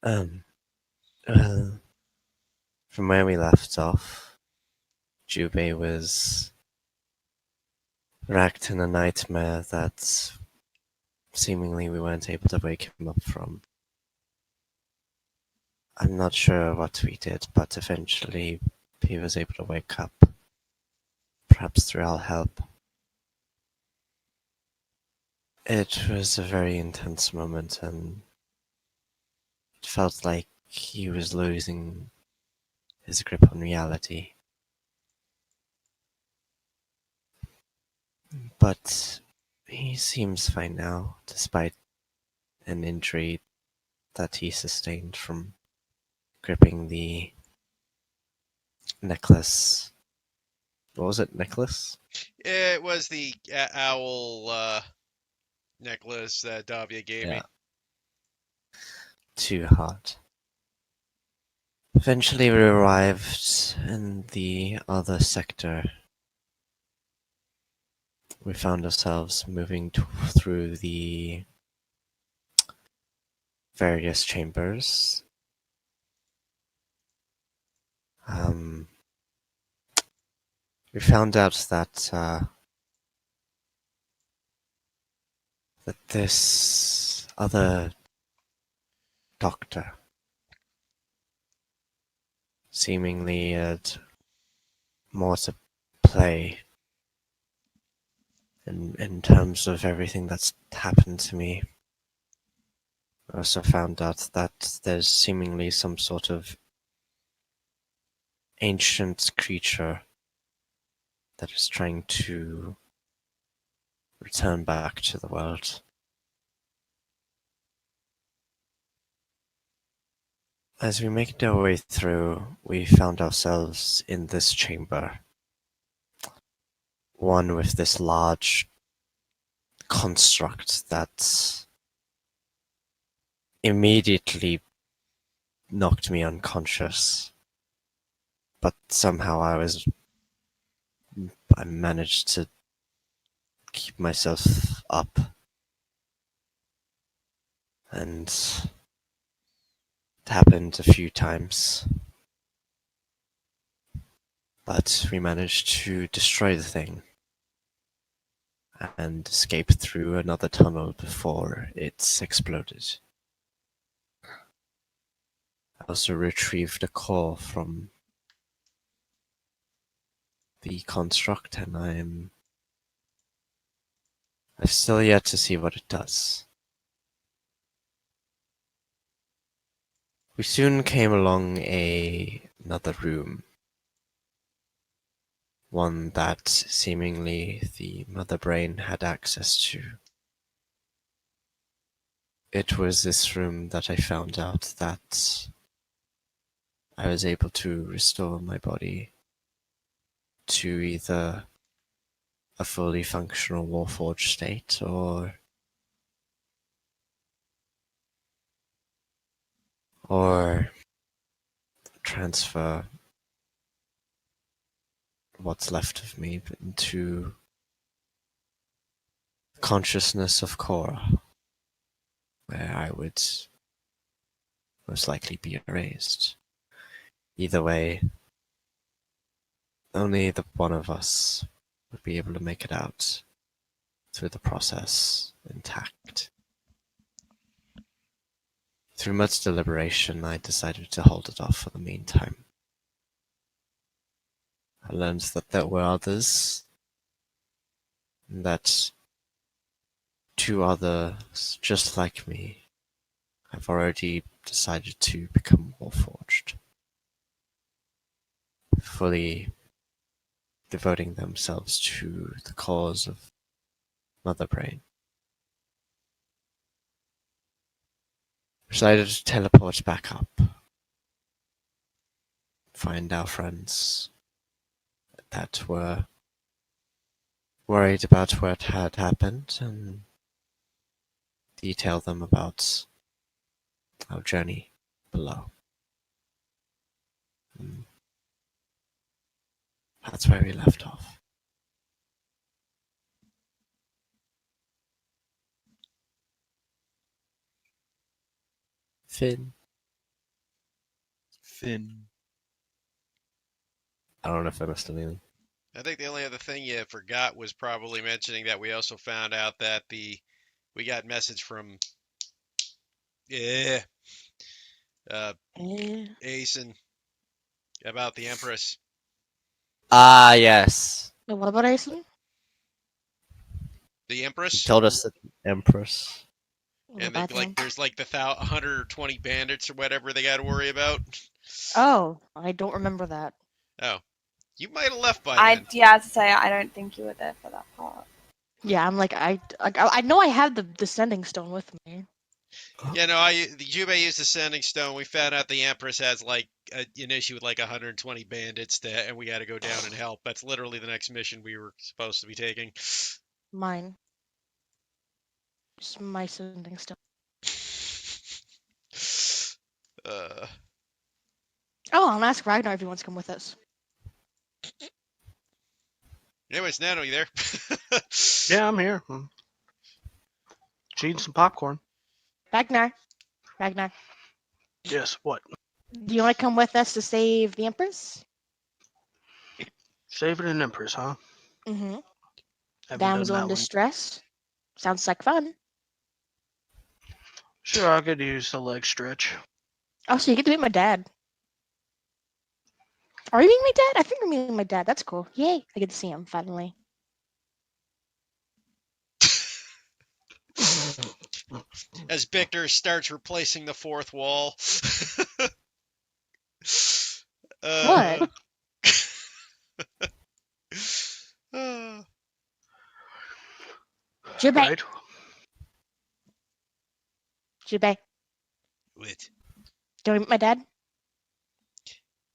Um, well, from where we left off, Jubei was racked in a nightmare that seemingly we weren't able to wake him up from. I'm not sure what we did, but eventually he was able to wake up, perhaps through our help. It was a very intense moment, and it felt like he was losing his grip on reality. But he seems fine now, despite an injury that he sustained from gripping the necklace. What was it, necklace? It was the owl necklace that Davia gave Yeah, me. too hard. Eventually, we arrived in the other sector. We found ourselves moving through the various chambers. Um, we found out that this other doctor seemingly had more to play in terms of everything that's happened to me. I also found out that there's seemingly some sort of ancient creature that is trying to return back to the world. As we made our way through, we found ourselves in this chamber, one with this large construct that immediately knocked me unconscious, but somehow I managed to keep myself up, and it happened a few times, but we managed to destroy the thing and escape through another tunnel before it exploded. I also retrieved a core from the construct, and I've still yet to see what it does. We soon came along another room, one that seemingly the mother brain had access to. It was this room that I found out that I was able to restore my body to either a fully functional Warforged state or transfer what's left of me into consciousness of Korra, where I would most likely be erased. Either way, only the one of us would be able to make it out through the process intact. Through much deliberation, I decided to hold it off for the meantime. I learned that there were others, and that two others just like me have already decided to become Warforged, fully devoting themselves to the cause of Mother Brain. Decided to teleport back up, find our friends that were worried about what had happened, and detail them about our journey below. And that's where we left off. Finn, Anything. I don't know if I missed anything. I think the only other thing you forgot was probably mentioning that we also found out that we got message from uh, Eh. Asen about the Empress. Ah, yes. What about Iceland? The He Empress, told us that the Empress. What and they about them? there's like the 120 bandits or whatever they got to worry about. Oh, I don't remember that. Oh, you might have left by then. Yeah, to say I don't think you were there for that part. Yeah, I'm like I know I have the sending stone with me. Yeah, no, the Jubei used the Sending Stone. We found out the Empress has like an issue with like 120 bandits, and we got to go down and help. That's literally the next mission we were supposed to be taking. Mine. Just my sending stone. uh, Oh, I'll ask Ragnar if he wants to come with us. anyways, Nano, you there? Yeah, I'm here. Just eating some popcorn. Ragnar. Yes, what? Do you want to come with us to save the Empress? Saving an Empress, huh? Mm-hmm. Haven't done Damsel that in one. distress. Sounds like fun. Sure, I could use the leg stretch. Oh, so you get to meet my dad. Are you meeting my dad? I think you're meeting my dad. That's cool. Yay! I get to see him finally. As Victor starts replacing the fourth wall. What? Jubei. Right? Jubei. Wait, Do you want to meet my dad?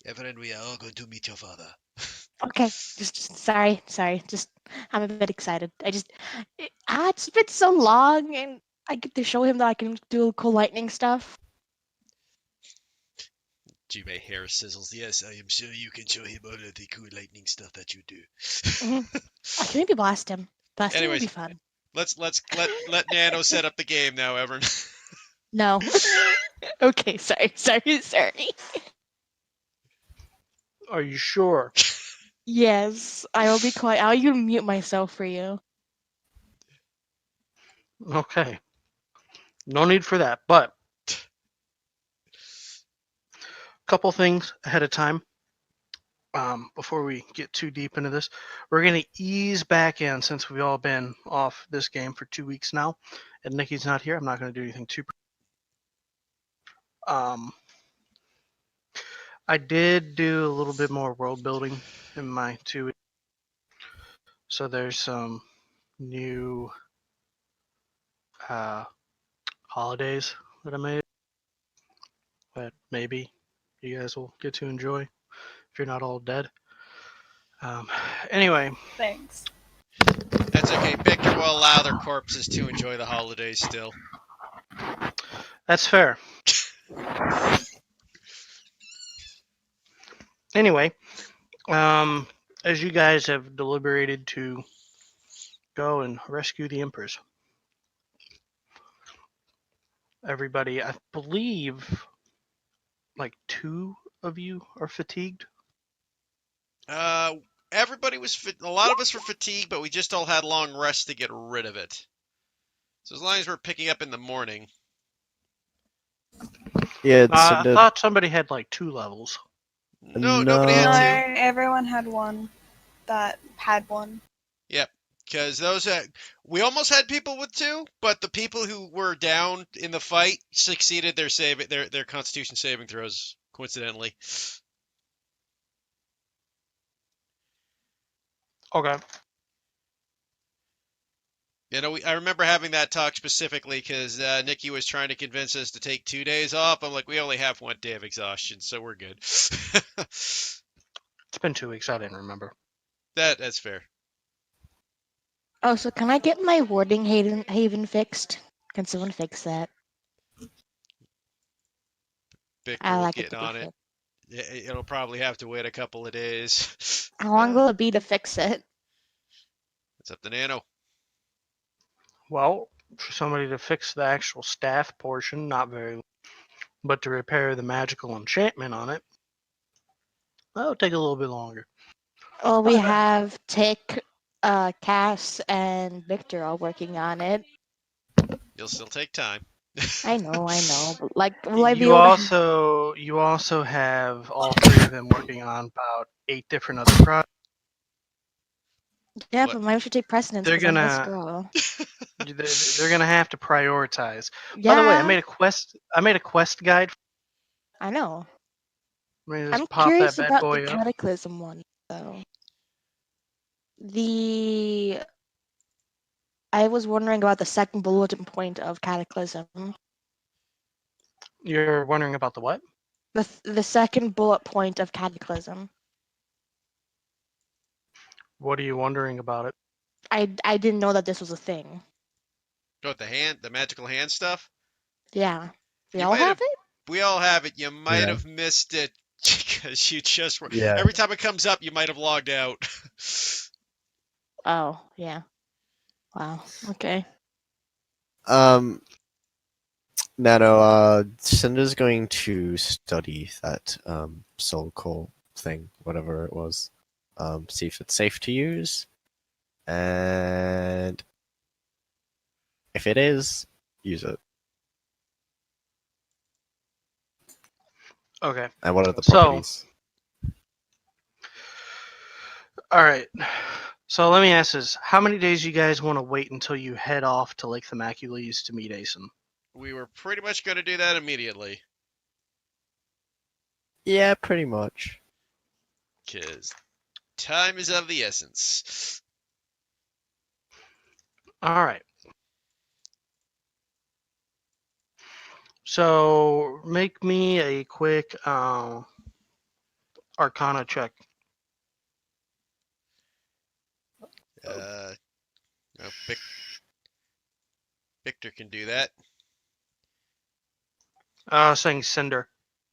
Evelyn, we are all going to meet your father. Okay. Just sorry. Just I'm a bit excited. It's been so long, and I get to show him that I can do cool lightning stuff. Jubei hair sizzles. Yes, I am sure you can show him all of the cool lightning stuff that you do. I can maybe blast him. Blasting would Anyways, be fun. let's let Nano set up the game now, Evan. No. Okay. Sorry. Are you sure? Yes, I will be quiet. I'll even mute myself for you. Okay. No need for that, but a couple things ahead of time. Before we get too deep into this, we're going to ease back in since we've all been off this game for 2 weeks now, and Nikki's not here. I'm not going to do anything too. I did do a little bit more world building in my 2 weeks. So there's some new holidays that I made that maybe you guys will get to enjoy if you're not all dead. Anyway, Thanks. That's okay. Victor will allow their corpses to enjoy the holidays still. that's fair. Anyway, as you guys have deliberated to go and rescue the Empress, everybody, I believe, like 2 of you are fatigued. Everybody was a lot of us were fatigued, but we just all had long rests to get rid of it. So as long as we're picking up in the morning. Yeah, I thought somebody had like 2 levels. No, nobody had No, two. everyone had one that had one. Yep, because we almost had people with 2, but the people who were down in the fight succeeded their Constitution saving throws, coincidentally. Okay. You know, I remember having that talk specifically because Nikki was trying to convince us to take 2 days off. I'm like, we only have 1 day of exhaustion, so we're good. It's been 2 weeks. I didn't remember. That's fair. Oh, so can I get my warding haven fixed? Can someone fix that? Victor I will like it get to be on it. fixed. It'll probably have to wait a couple of days. How long will it be to fix it? It's up to Nano. Well, for somebody to fix the actual staff portion, not very long. But to repair the magical enchantment on it, That'll take a little bit longer. Well, we But, have Tick, Cass, and Victor all working on it. You'll still take time. I know, but like the you only also have all three of them working on about 8 different other projects. yeah, What? but mine should take precedence They're because I'm this gonna girl. they're gonna have to prioritize. Yeah, By the way, I made a quest guide. I know. Let me just I'm pop that curious bad about the boy up. Cataclysm one though. I was wondering about the second bulletin point of Cataclysm. You're wondering about the what? The second bullet point of Cataclysm. What are you wondering about it? I didn't know that this was a thing. What, the magical hand stuff? Yeah. We You all might have have. it? We all have it. You might Yeah. have missed it because you just were. Yeah. Every time it comes up, you might have logged out. Oh, yeah. Wow. Okay. Nano, Cinder's going to study that soul core thing, whatever it was. See if it's safe to use. And if it is, use it. Okay. And what are the So- properties? All right. So let me ask this: how many days you guys want to wait until you head off to Lake Themaculaes to meet Asen? We were pretty much going to do that immediately Yeah, pretty much. because time is of the essence. All right. So make me a quick Arcana check. No, Victor can do that. Saying Cinder.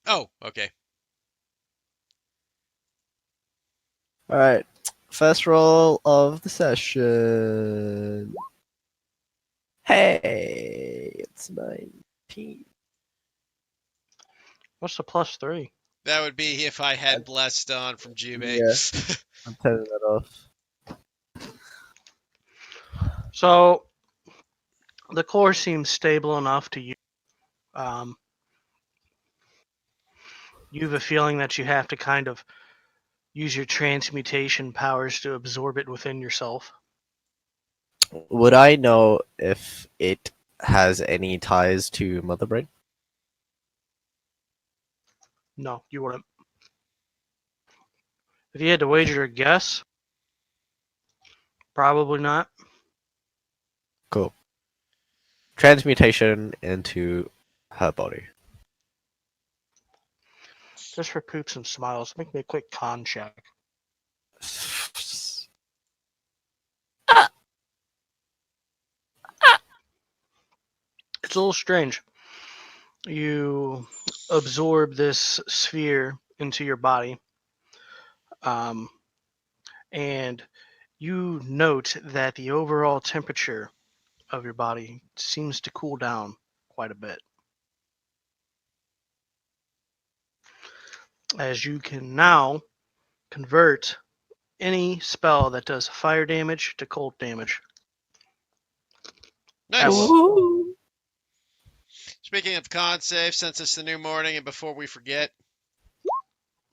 Oh, okay. Alright. First roll of the session. Hey, it's 19. What's the +3? That would be if I had blessed on from Jubei. Yeah. I'm turning that off. So the core seems stable enough to you. You have a feeling that you have to kind of use your transmutation powers to absorb it within yourself. Would I know if it has any ties to Mother Brain? No, you wouldn't. If you had to wager a guess, probably not. Cool. Transmutation into her body. Just for poops and smiles, make me a quick con check. It's a little strange. You absorb this sphere into your body, and you note that the overall temperature of your body seems to cool down quite a bit. As you can now convert any spell that does fire damage to cold damage. Nice. Ooh. Speaking of con save, since it's the new morning and before we forget,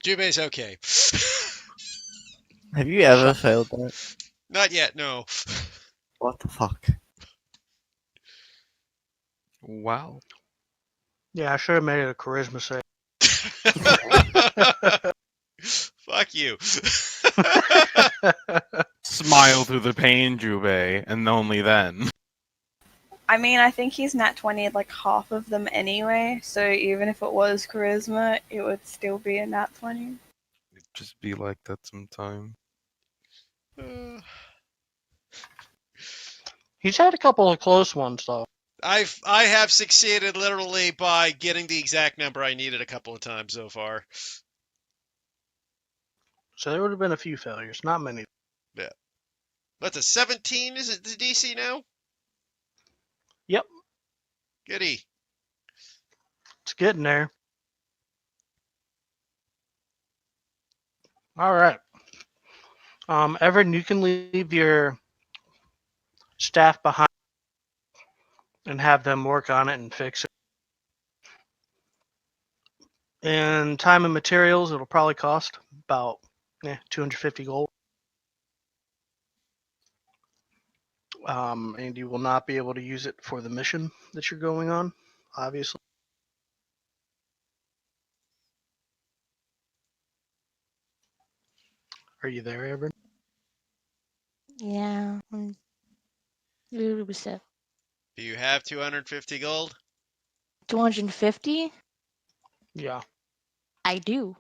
Jubei's okay. Have you ever failed that? Not yet, no. What the fuck? Wow. Yeah, I should have made it a charisma save. Fuck you. Smile through the pain, Jubei, and only then. I mean, I think he's nat 20 like half of them anyway, so even if it was charisma, it would still be a nat 20. It'd just be like that sometime. He's had a couple of close ones though. I have succeeded literally by getting the exact number I needed a couple of times so far. So there would have been a few failures, not many. That's a 17, is it the DC now? Yep, Goody. it's getting there. All right. Evan, you can leave your staff behind and have them work on it and fix it. And time and materials, it'll probably cost about 250 gold. And you will not be able to use it for the mission that you're going on, obviously. Are you there, Evan? Yeah. We said Do you have 250 gold? 250. Yeah. I do.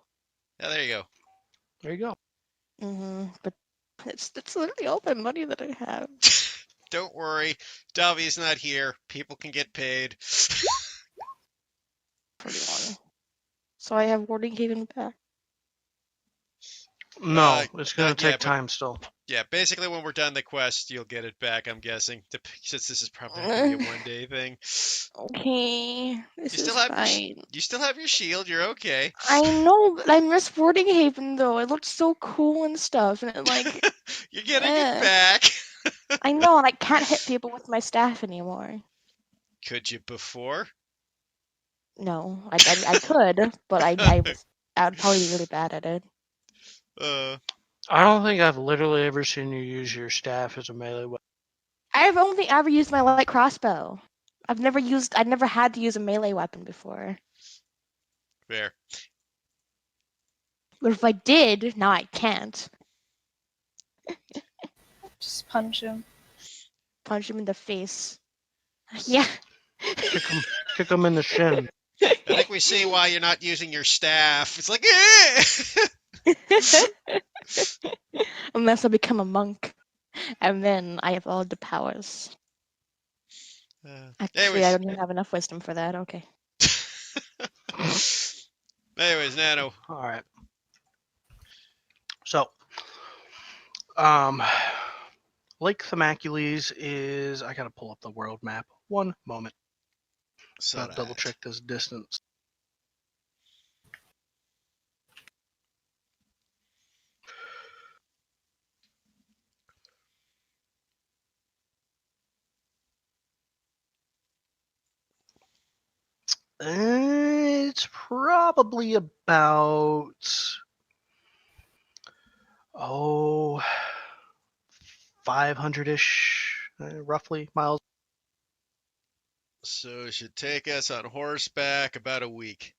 Yeah, there you go. There you go. But it's literally all the money that I have. Don't worry, Davi's not here. People can get paid. 41. So I have Warding Haven back. No, it's going not to take yet, but time still. yeah, basically when we're done the quest, you'll get it back, I'm guessing, since this is probably not going to be a one-day thing. Okay, this You still is have fine. you still have your shield. You're okay. I know, but I miss Warding Haven though. It looked so cool and stuff, and it like You're getting it back. I know, and I can't hit people with my staff anymore. Could you before? No, I could, but I would probably be really bad at it. I don't think I've literally ever seen you use your staff as a melee weapon. I've only ever used my light crossbow. I've never had to use a melee weapon before. Fair. But if I did, now I can't. Just punch him. Punch him in the face. Yeah. Kick him in the shin. I think we see why you're not using your staff. It's like, eh! Unless I become a monk, and then I have all the powers. Actually, I don't even have enough wisdom for that. Okay. Anyways, Nano. All right. So, Lake Themacules is. I gotta pull up the world map. One moment. I'll double check this distance. It's probably about 500-ish, roughly miles. So it should take us on horseback about a week.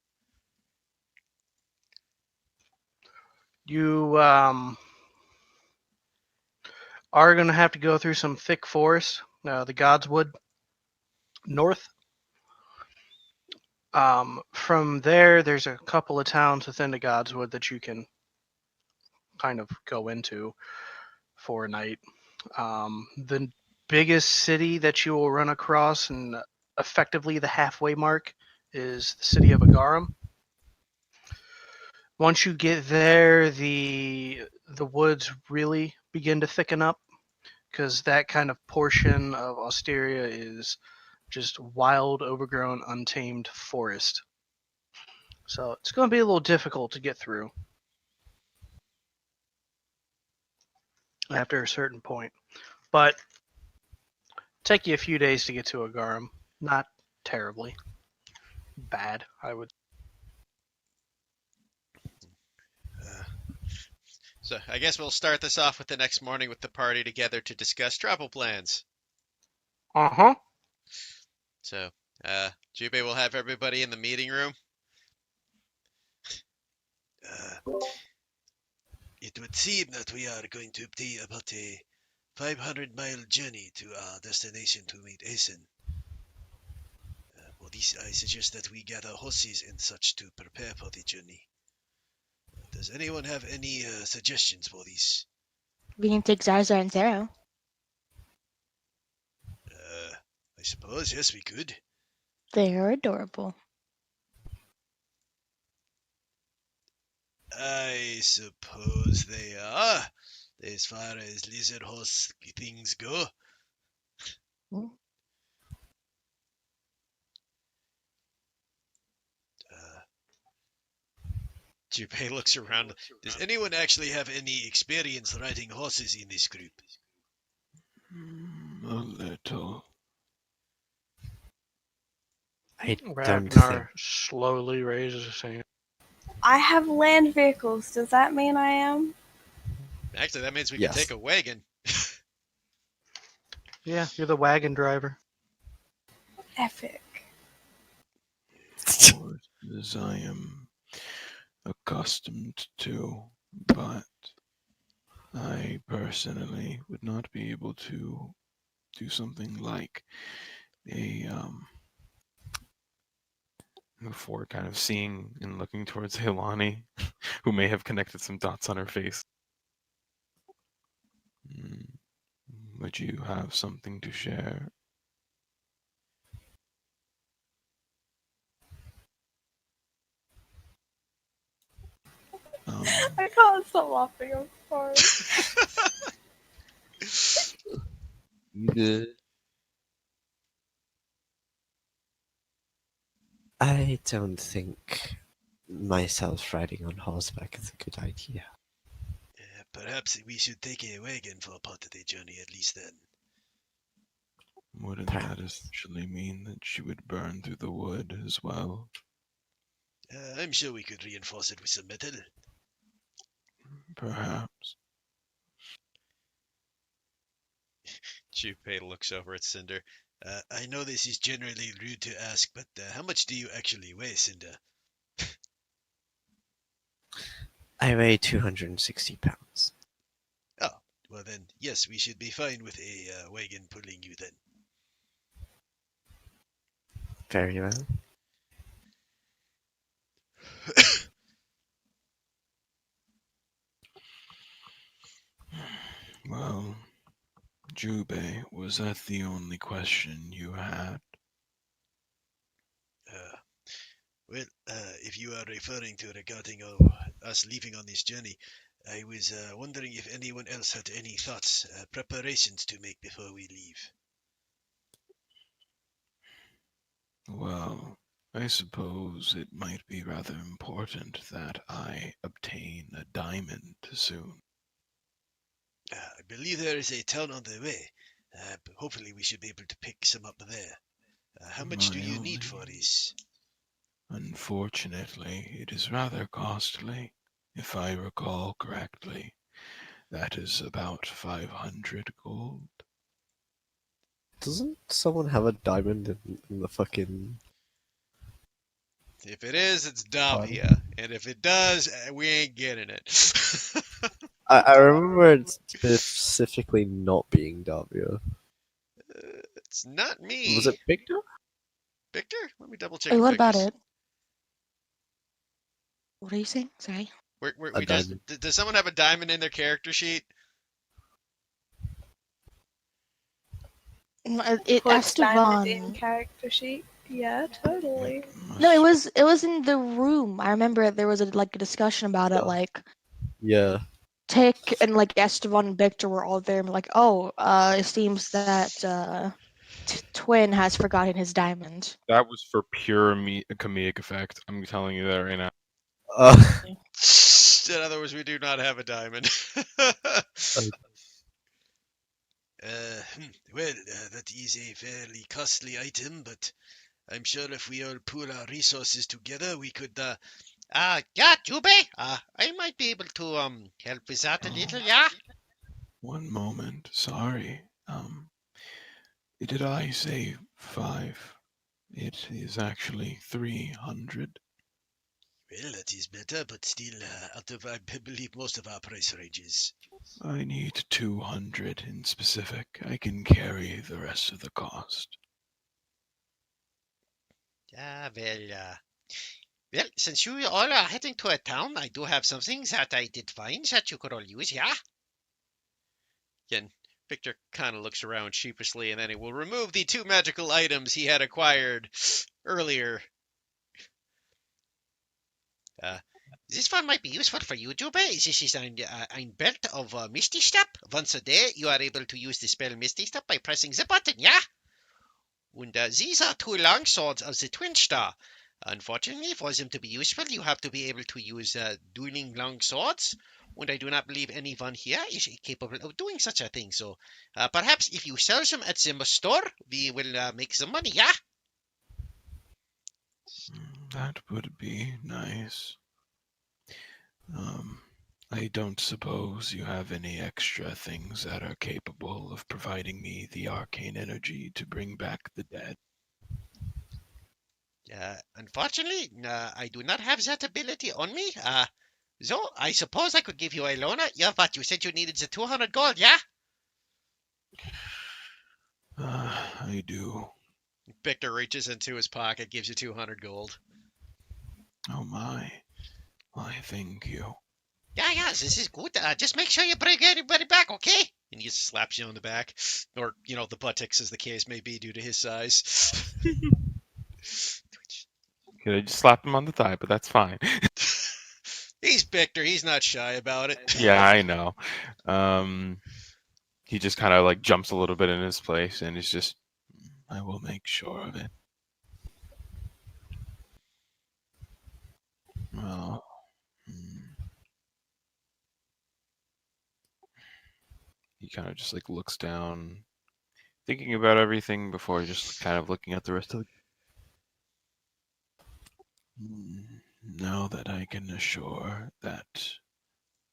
You are going to have to go through some thick forest, the Godswood north. From there, there's a couple of towns within the Godswood that you can kind of go into for a night. The biggest city that you will run across, and effectively the halfway mark, is the city of Agarum. Once you get there, the woods really begin to thicken up, because that kind of portion of Osteria is just wild, overgrown, untamed forest. So it's going to be a little difficult to get through after a certain point. But take you a few days to get to Agarum. Not terribly bad, I would. So I guess we'll start this off with the next morning with the party together to discuss travel plans. Uh-huh. So, Jubei will have everybody in the meeting room. It would seem that we are going to be about a 500-mile journey to our destination to meet Asen. For this, I suggest that we gather horses and such to prepare for the journey. Does anyone have any suggestions for this? We can take Zarzar and Zero. I suppose, yes, we could. They are adorable. I suppose they are, as far as lizard horse things go. Mm. Junpei looks around. Does anyone actually have any experience riding horses in this group? A little. I don't Ragnar think. slowly raises his hand. I have land vehicles. Does that mean I am? Actually, that means we Yes. can take a wagon. Yeah, you're the wagon driver. Epic. Horses I am accustomed to, but I personally would not be able to do something like a before kind of seeing and looking towards Hilani, who may have connected some dots on her face. Would you have something to share? I can't stop laughing. I'm sorry. I don't think myself riding on horseback is a good idea. Perhaps we should take a wagon for part of the journey at least then. Wouldn't that Perhaps. essentially mean that she would burn through the wood as well? I'm sure we could reinforce it with some metal. Perhaps. Junpei looks over at Cinder. I know this is generally rude to ask, but how much do you actually weigh, Cinder? I weigh 260 pounds. Oh, well then, yes, we should be fine with a wagon pulling you then. Very well. Well, Jubei, was that the only question you had? Well, if you are referring to regarding us leaving on this journey, I was wondering if anyone else had any thoughts, preparations to make before we leave. Well, I suppose it might be rather important that I obtain a diamond soon. I believe there is a town on the way. But hopefully we should be able to pick some up there. How much do My you need for only- this? Unfortunately, it is rather costly. If I recall correctly, that is about 500 gold. Doesn't someone have a diamond in the fucking... If it is, it's Davia. And if it does, we ain't getting it. I remember it specifically not being Davia. It's not me. Was it Victor? Victor? Let me double check. Wait, if what about Victor's- it? What are you saying? Sorry. A diamond. Does someone have a diamond in their character sheet? Puts diamond in Esteban. character sheet. Yeah, totally. No, it was in the room. I remember there was a discussion about it. Yeah. Like Yeah. Tick and like Esteban and Victor were all there. And like, oh, it seems that Twin has forgotten his diamond. That was for pure comedic effect. I'm telling you that right now. In other words, we do not have a diamond. Well, that is a fairly costly item, but I'm sure if we all pool our resources together, we could. Yeah, Jubei. I might be able to help with that a little. Yeah. One moment, sorry. Did I say 5? It is actually 300. Well, that is better, but still out of, I believe, most of our price ranges. I need 200 in specific. I can carry the rest of the cost. Well, since you all are heading to a town, I do have something that I did find that you could all use, yeah? Again, Victor kind of looks around sheepishly, and then he will remove the 2 magical items he had acquired earlier. This one might be useful for you, Jubei. This is ein belt of Misty Step. Once a day, you are able to use the spell Misty Step by pressing the button, yeah? And these are 2 long swords of the Twin Star. Unfortunately, for them to be useful, you have to be able to use dueling long swords, and I do not believe anyone here is capable of doing such a thing. So perhaps if you sell them at the store, we will make some money, yeah? That would be nice. I don't suppose you have any extra things that are capable of providing me the arcane energy to bring back the dead. Unfortunately, I do not have that ability on me. So I suppose I could give you a loaner. Yeah, but you said you needed the 200 gold, yeah? I do. Victor reaches into his pocket, gives you 200 gold. Oh my. Why, thank you. Yeah, this is good. Just make sure you bring everybody back, okay? And he just slaps you on the back. Or, the buttocks, as the case may be, due to his size. Could I just slap him on the thigh, but that's fine. He's Victor. He's not shy about it. Yeah, I know. He just kind of like jumps a little bit in his place, and he's just, I will make sure of it. Well, he kind of just like looks down, thinking about everything before just kind of looking at the rest of the. now that I can assure that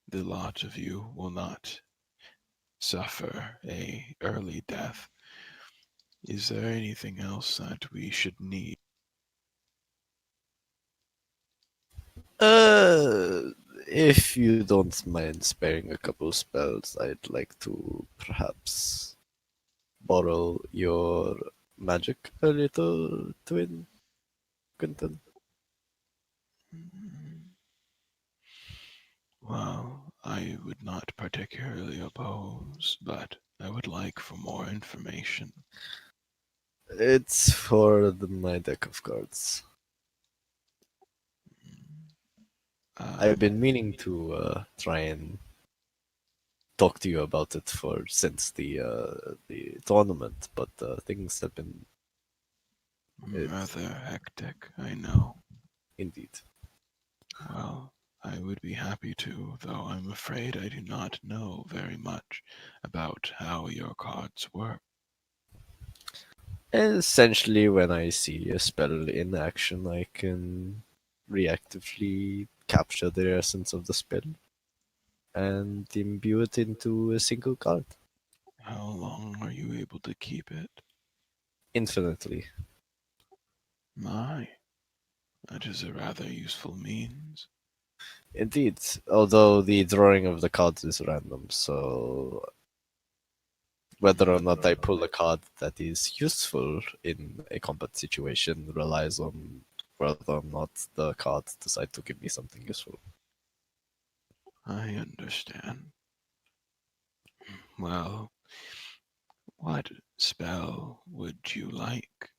the lot of you will not suffer a early death, is there anything else that we should need? If you don't mind sparing a couple spells, I'd like to perhaps borrow your magic a little, twin Quentin. Well, I would not particularly oppose, but I would like for more information. It's for my deck of cards. I've been meaning to try and talk to you about it since the tournament, but things have been rather hectic, I know. Indeed. Well, I would be happy to, though I'm afraid I do not know very much about how your cards work. Essentially, when I see a spell in action, I can reactively capture the essence of the spell and imbue it into a single card. How long are you able to keep it? Infinitely. My, that is a rather useful means. Indeed, although the drawing of the cards is random, so whether or not I pull a card that is useful in a combat situation relies on whether or not the cards decide to give me something useful. I understand. Well, what spell would you like?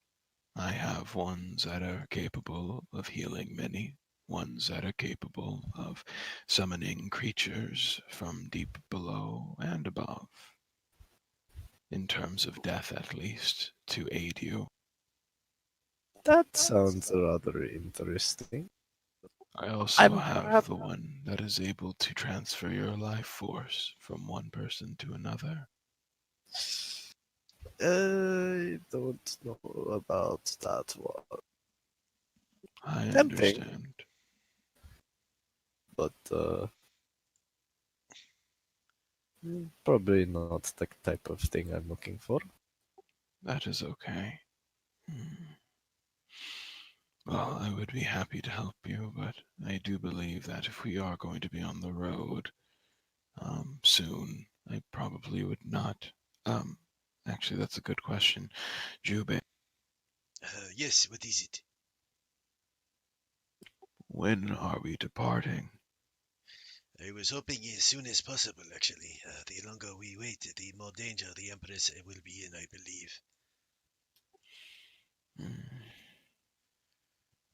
I have ones that are capable of healing many, ones that are capable of summoning creatures from deep below and above, in terms of death at least, to aid you. That sounds rather interesting. I also I'm have perhaps the one that is able to transfer your life force from one person to another. I don't know about that one. I Tempting, understand. but probably not the type of thing I'm looking for. That is okay. Well, I would be happy to help you, but I do believe that if we are going to be on the road soon, I probably would not. Actually, that's a good question. Jube, Yes, what is it? when are we departing? I was hoping as soon as possible, actually. The longer we wait, the more danger the Empress will be in, I believe.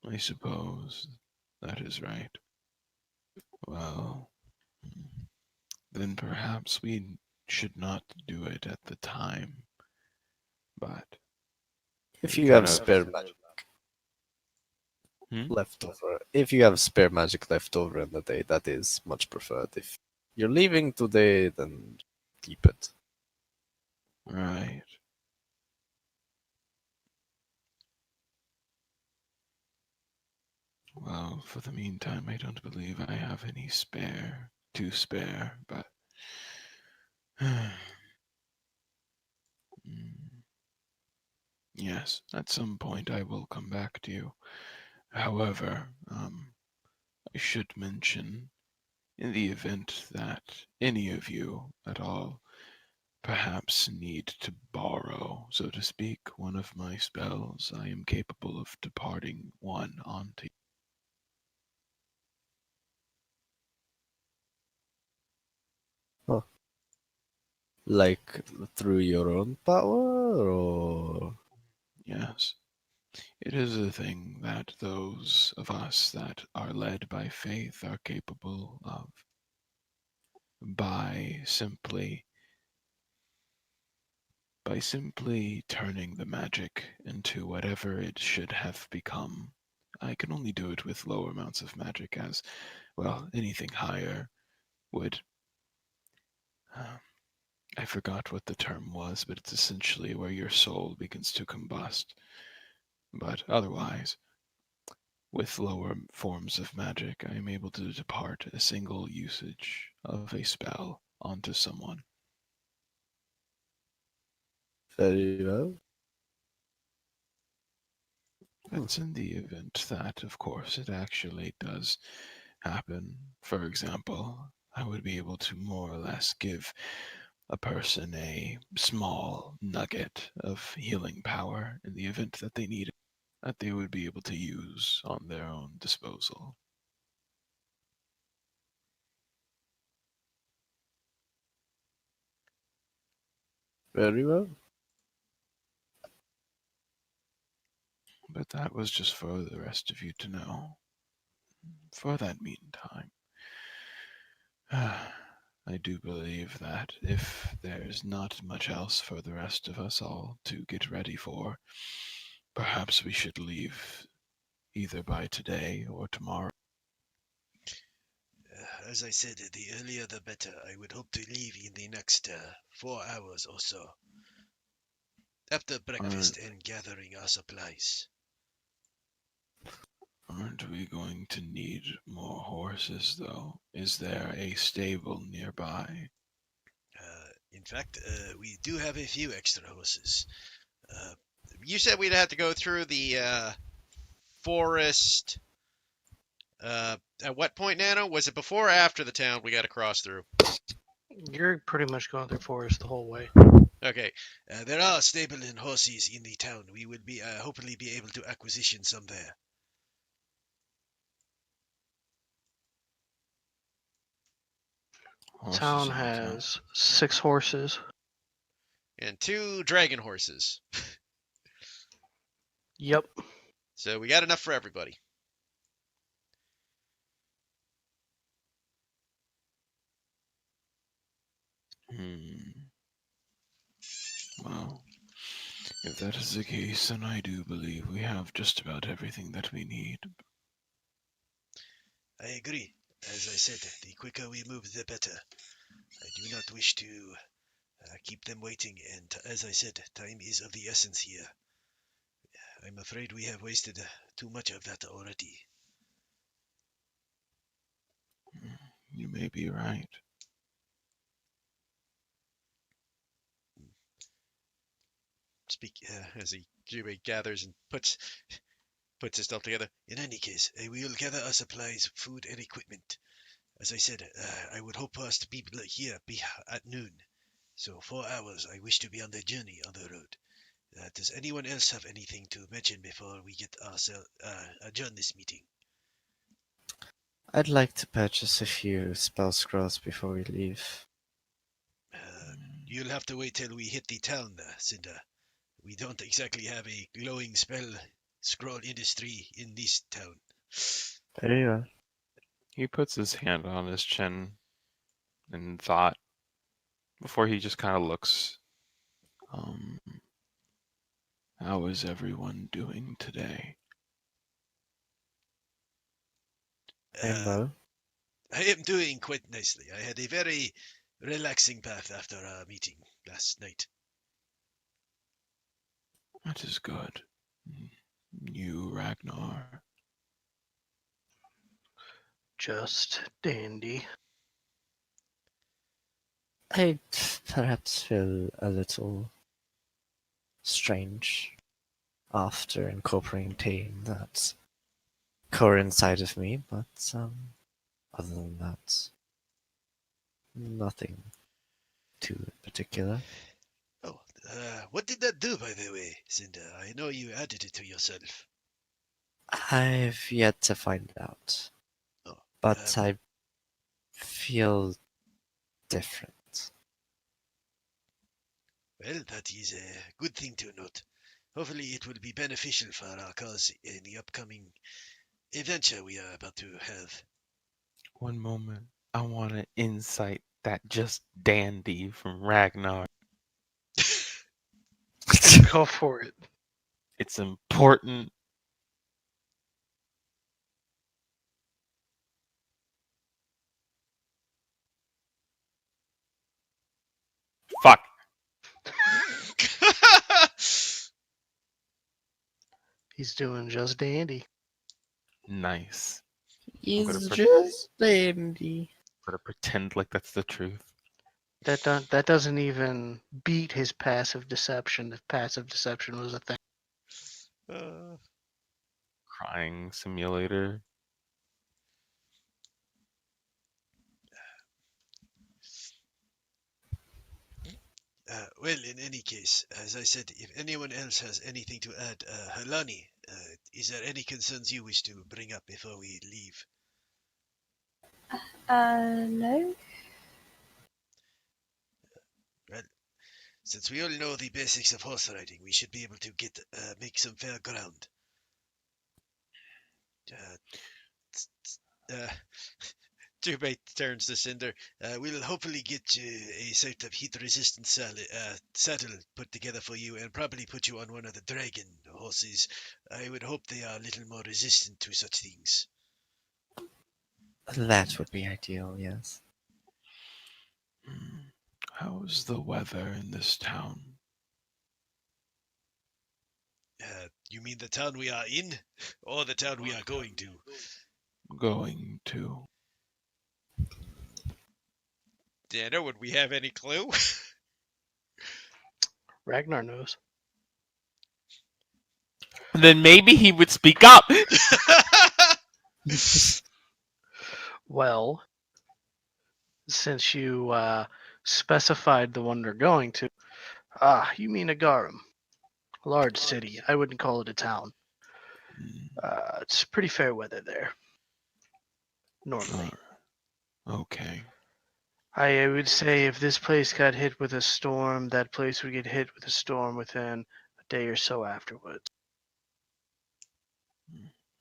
I suppose that is right. Well, then perhaps we should not do it at the time, but If we you kind have of. spare magic, leftover. If you have spare magic left over in the day, that is much preferred. If you're leaving today, then keep it. Right. Well, for the meantime, I don't believe I have any to spare, but. Yes, at some point I will come back to you. However, I should mention, in the event that any of you at all perhaps need to borrow, so to speak, one of my spells, I am capable of departing one onto Huh. Like through your own power, or Yes. It is a thing that those of us that are led by faith are capable of by simply turning the magic into whatever it should have become. I can only do it with lower amounts of magic, as, well, anything higher would. I forgot what the term was, but it's essentially where your soul begins to combust. But otherwise, with lower forms of magic, I am able to depart a single usage of a spell onto someone. very well. That's in the event that, of course, it actually does happen. For example, I would be able to more or less give a person a small nugget of healing power in the event that they need it, that they would be able to use on their own disposal. Very well. But that was just for the rest of you to know. For that meantime, I do believe that if there's not much else for the rest of us all to get ready for, perhaps we should leave either by today or tomorrow. As I said, the earlier the better. I would hope to leave in the next 4 hours or so. After breakfast and gathering our supplies. Aren't we going to need more horses, though? Is there a stable nearby? In fact, we do have a few extra horses. You said we'd have to go through the forest. At what point, Nano? Was it before or after the town we got to cross through? You're pretty much going through forest the whole way. Okay. There are stable and horses in the town. We will be hopefully be able to acquisition some there. Horses Town in the has 6 horses. And 2 dragon horses. Yep. So we got enough for everybody. Well, if that is the case, then I do believe we have just about everything that we need. I agree. As I said, the quicker we move, the better. I do not wish to keep them waiting, and as I said, time is of the essence here. I'm afraid we have wasted too much of that already. You may be right. Speak as he gathers and puts his stuff together. In any case, we will gather our supplies, food, and equipment. As I said, I would hope for us to be here at noon. So 4 hours, I wish to be on the journey on the road. Does anyone else have anything to mention before we get ourselves adjourn this meeting? I'd like to purchase a few spell scrolls before we leave. You'll have to wait till we hit the town, Cinder. We don't exactly have a glowing spell scroll industry in this town. Very well. He puts his hand on his chin in thought before he just kind of looks. How is everyone doing today? I'm well. I am doing quite nicely. I had a very relaxing bath after our meeting last night. That is good. You, Ragnar. Just dandy. I perhaps feel a little strange after incorporating that core inside of me, but other than that, nothing too particular. Oh, what did that do, by the way, Cinder? I know you added it to yourself. I've yet to find out, Oh, but I feel different. well, that is a good thing to note. Hopefully, it will be beneficial for our cause in the upcoming adventure we are about to have. One moment. I want to incite that just dandy from Ragnar. Go for it. It's important. Fuck. He's doing just dandy. Nice. He's pre- just dandy. Gotta pretend like that's the truth. That doesn't even beat his passive deception. If passive deception was a thing. Crying simulator. Well, in any case, as I said, if anyone else has anything to add, Halani, is there any concerns you wish to bring up before we leave? No. Well, since we all know the basics of horse riding, we should be able to make some fair ground. Uh, Turbate turns to Cinder. We'll hopefully get a sort of heat-resistant saddle put together for you, and probably put you on one of the dragon horses. I would hope they are a little more resistant to such things. That would be ideal, yes. How's the weather in this town? You mean the town we are in, or the town we are going to? Going to. Dana, would we have any clue? Ragnar knows. Then maybe he would speak up. Well, since you specified the one they're going to, you mean Agarum, a large city. I wouldn't call it a town. It's pretty fair weather there. Normally. Okay. I would say if this place got hit with a storm, that place would get hit with a storm within a day or so afterwards.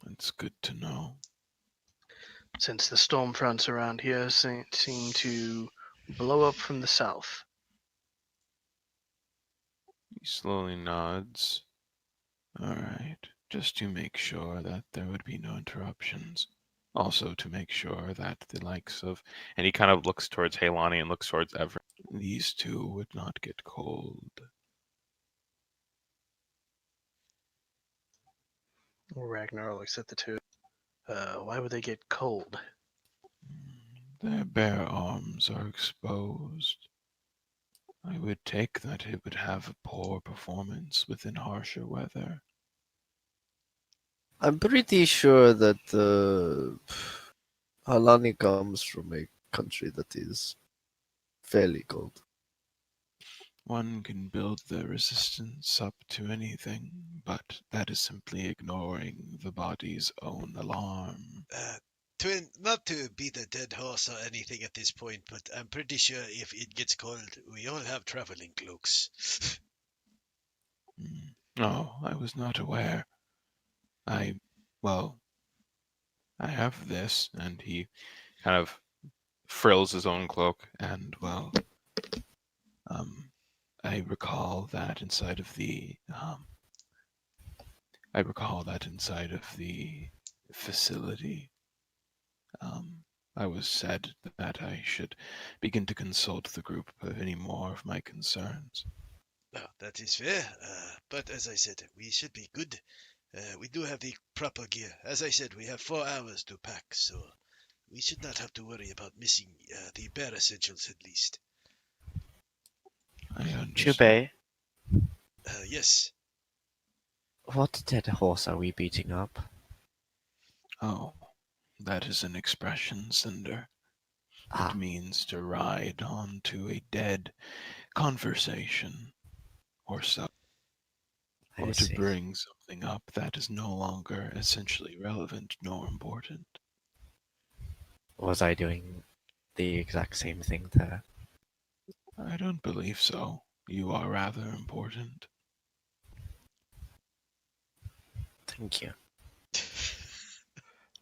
That's good to know. Since the storm fronts around here seem to blow up from the south. He slowly nods. All right. Just to make sure that there would be no interruptions. Also to make sure that the likes of... And he kind of looks towards Halani and looks towards Everett. These two would not get cold. Ragnar looks at the two. Why would they get cold? Their bare arms are exposed. I would take that it would have a poor performance within harsher weather. I'm pretty sure that the Alani comes from a country that is fairly cold. One can build their resistance up to anything, but that is simply ignoring the body's own alarm. Not to beat a dead horse or anything at this point, but I'm pretty sure if it gets cold, we all have traveling cloaks. Oh, I was not aware. I have this, and he Kind of frills his own cloak. and I recall that inside of the facility, I was said that I should begin to consult the group of any more of my concerns. Oh, that is fair. But as I said, we should be good. We do have the proper gear. As I said, we have 4 hours to pack, so we should not have to worry about missing the bare essentials at least. I understand. Jubei, Yes. what dead horse are we beating up? Oh, that is an expression, Cinder. Ah, It means to ride onto a dead conversation or so, I or to see. bring something up that is no longer essentially relevant nor important. Was I doing the exact same thing there? I don't believe so. You are rather important. Thank you.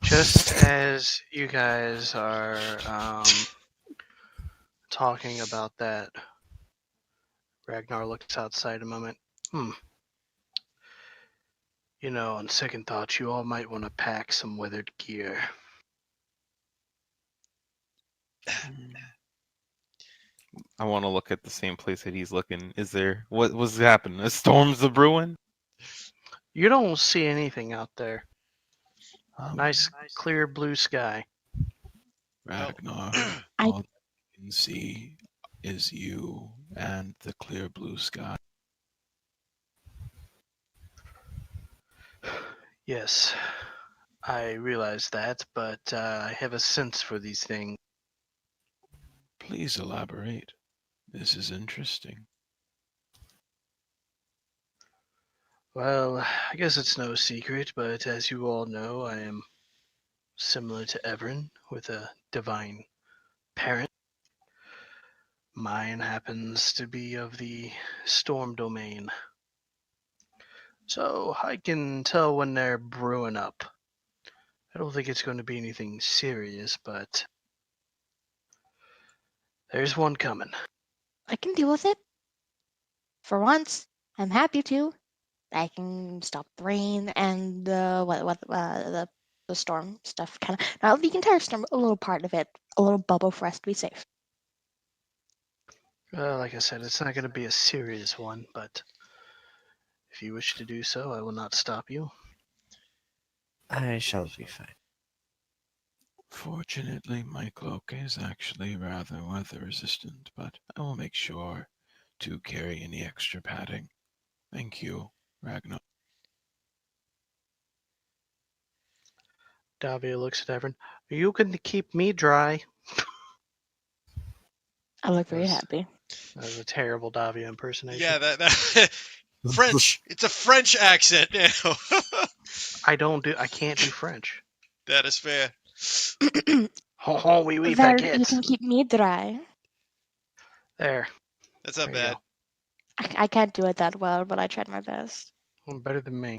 Just as you guys are talking about that, Ragnar looks outside a moment. You know, on second thought, you all might want to pack some weathered gear. I want to look at the same place that he's looking. Is there what's happening? A storm's a brewing? You don't see anything out there. Um, Nice, clear blue sky. Ragnar, I- all I can see is you and the clear blue sky. Yes, I realize that, but I have a sense for these things. Please elaborate. This is interesting. Well, I guess it's no secret, but as you all know, I am similar to Everin with a divine parent. Mine happens to be of the storm domain. So I can tell when they're brewing up. I don't think it's going to be anything serious, but there's one coming. I can deal with it. For once, I'm happy to. I can stop the rain and the storm stuff. Kind of not the entire storm, a little part of it, a little bubble for us to be safe. Like I said, it's not going to be a serious one, but if you wish to do so, I will not stop you. I shall be fine. Fortunately, my cloak is actually rather weather resistant, but I will make sure to carry any extra padding. Thank you, Ragnar. Davia looks at Everin. Are you going to keep me dry? I look very Yes. happy. That was a terrible Davia impersonation. Yeah, that French. It's a French accent now. I can't do French. That is fair. Oh, oui, oui, There, you baguettes. can keep me dry. There. That's not There you bad. I can't do it that well, but I tried my best. Better than me.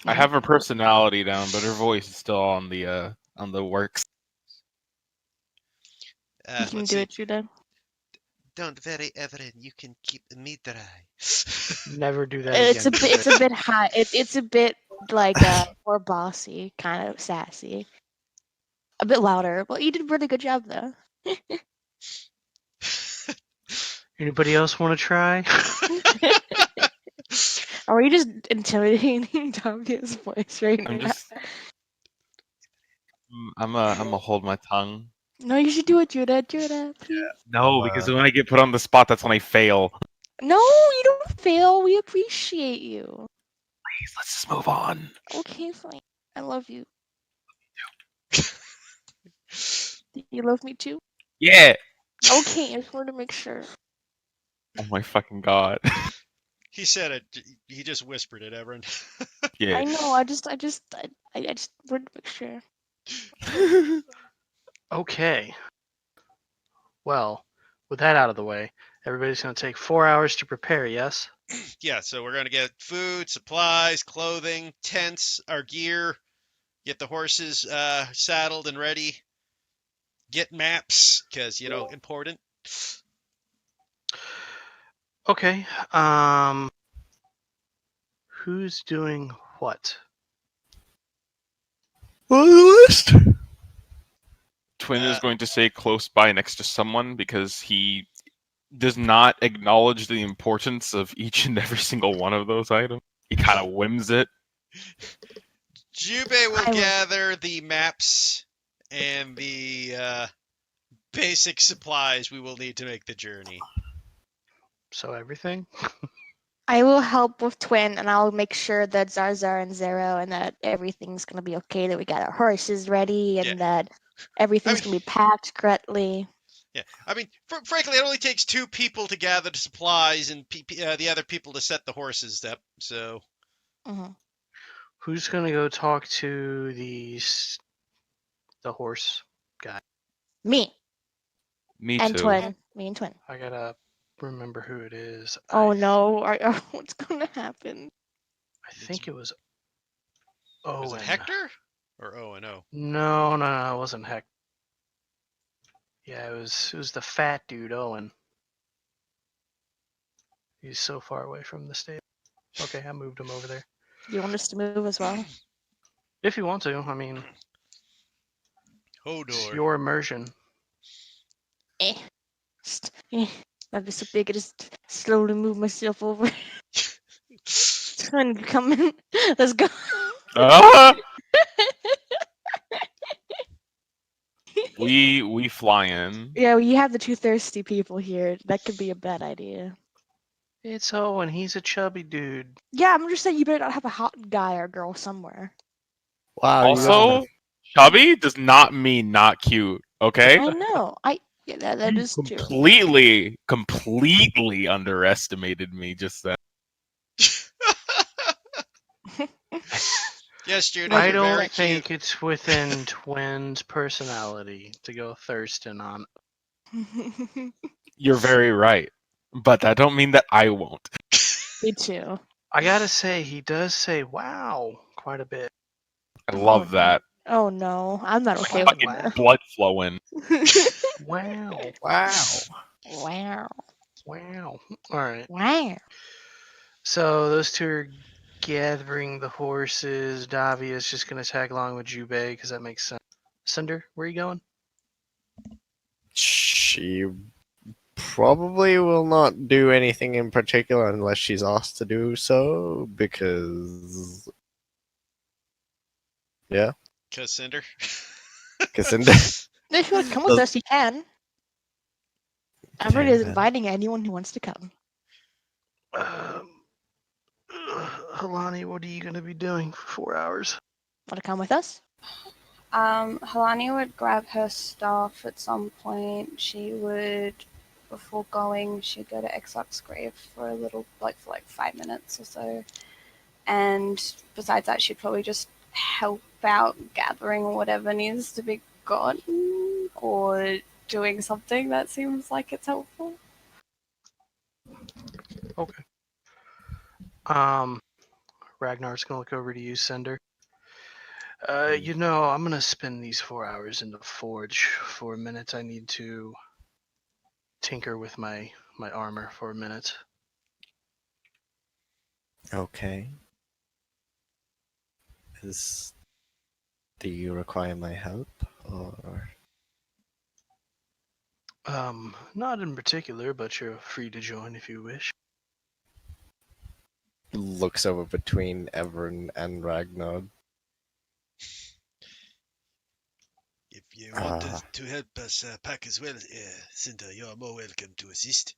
I have her personality down, but her voice is still on the works. You can Let's do see. it, Judah. Don't worry, Everin. You can keep me dry. Never do that It's again. it's a bit high. It's a bit like more bossy, kind of sassy. A bit louder. Well, you did a really good job though. Anybody else want to try? Are you just intimidating Davia's voice right I'm now? just I'm gonna hold my tongue. No, you should do it, Judah. Judah, please. No, because when I get put on the spot, that's when I fail. No, you don't fail. We appreciate you. Please, let's just move on. Okay, fine. I love you. You love me too? Yeah. Okay, I just wanted to make sure. Oh my fucking god. He said it. He just whispered it, Everin. Yeah. I know. I just wanted to make sure. Okay. Well, with that out of the way, everybody's going to take 4 hours to prepare, yes? Yeah, so we're gonna get food, supplies, clothing, tents, our gear, get the horses saddled and ready, get maps, because important. Okay. Who's doing what? On the list. Twin is going to stay close by next to someone because he does not acknowledge the importance of each and every single one of those items. He kind of whims it. Jubei will I will- gather the maps and the basic supplies we will need to make the journey. So everything? I will help with Twin, and I'll make sure that Zarzar and Zero and that everything's gonna be okay. That we got our horses ready, and Yeah. that everything's I gonna be packed correctly. Yeah, I mean, frankly, it only takes 2 people to gather the supplies and the other people to set the horses up. So hmm Who's gonna go talk to the horse guy? Me Me and too. Twin. Me and Twin. I gotta remember who it is. Oh no! What's gonna happen? I think it was was it Owen. Hector or O? No, it wasn't Heck. Yeah, it was the fat dude, Owen. He's so far away from the stage. Okay, I moved him over there. Do you want us to move as well? If you want to, I mean, it's Hodor. your immersion. I'll be so big, I just slowly move myself over. Twin, come in. Let's go. Ah! We fly in. Yeah, well, you have the 2 thirsty people here. That could be a bad idea. It's Owen. He's a chubby dude. Yeah, I'm just saying you better not have a hot guy or girl somewhere. Wow. Also, chubby does not mean not cute. Okay. I know. Yeah, that is true. Completely underestimated me just then. Yes, Judy, I you're don't very think cute. it's within Twin's personality to go thirsting on. You're very right, but that don't mean that I won't. Me too. I gotta say, he does say "wow" quite a bit. I love that. Oh no, I'm not okay with Fucking that. blood flowing. Wow, Wow. Wow. wow. All right. Wow. So those two are gathering the horses. Davi is just gonna tag along with Jubei because that makes sense. Cinder, where are you going? She probably will not do anything in particular unless she's asked to do so, because yeah, Cinder. Cassandra. If you want to come with us, you can. Everybody Okay, is then. inviting anyone who wants to come. Halani, what are you gonna be doing for 4 hours? Want to come with us? Halani would grab her stuff at some point. She would, before going, she'd go to Exarch's grave for a little, for 5 minutes or so. And besides that, she'd probably just help out gathering whatever needs to be gotten or doing something that seems like it's helpful. Okay. Ragnar's gonna look over to you, Cinder. I'm gonna spend these 4 hours in the forge for a minute. I need to tinker with my armor for a minute. Okay. Do you require my help, or? Not in particular, but you're free to join if you wish. Looks over between Everin and Ragnar. If you want to help us pack as well, Cinder, you are more welcome to assist.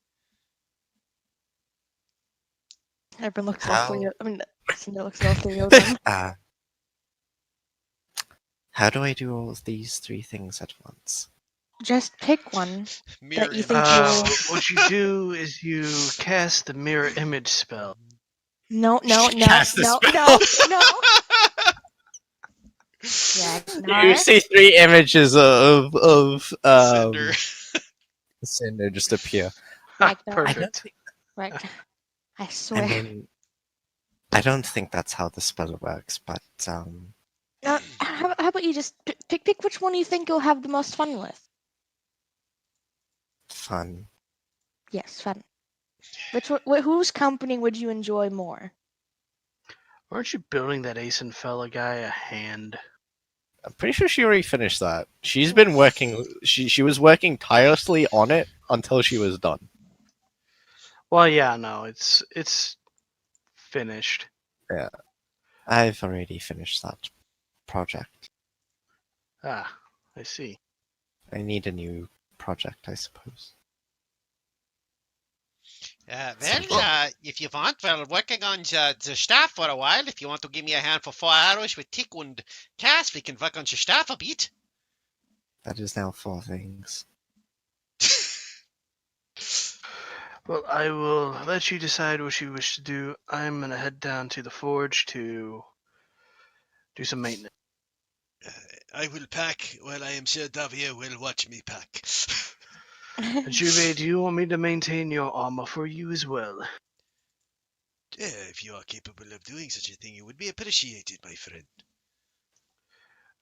Everyone looks How? awfully. Cinder looks awfully open. How do I do all of these 3 things at once? Just pick one Mirror that you image. think you'll. What you do is you cast the mirror image spell. No. Cast the spell. Ragnar. You see 3 images of Cinder. Cinder just appear. Ragnar. Perfect. Ragnar. I I swear. mean, I don't think that's how the spell works, but How about you just pick which one you think you'll have the most fun with? fun. Yes, fun. Whose company would you enjoy more? Aren't you building that Ace and Fella guy a hand? I'm pretty sure she already finished that. She's been working. She was working tirelessly on it until she was done. Well, yeah, no, it's finished. Yeah, I've already finished that project. Ah, I see. I need a new project, I suppose. If you want, we're working on the staff for a while. If you want to give me a hand for 4 hours with Tick and Cass, we can work on the staff a bit. That is now 4 things. Well, I will let you decide what you wish to do. I'm gonna head down to the forge to do some maintenance. I will pack while I am sure Davia will watch me pack. Juve, do you want me to maintain your armor for you as well? If you are capable of doing such a thing, it would be appreciated, my friend.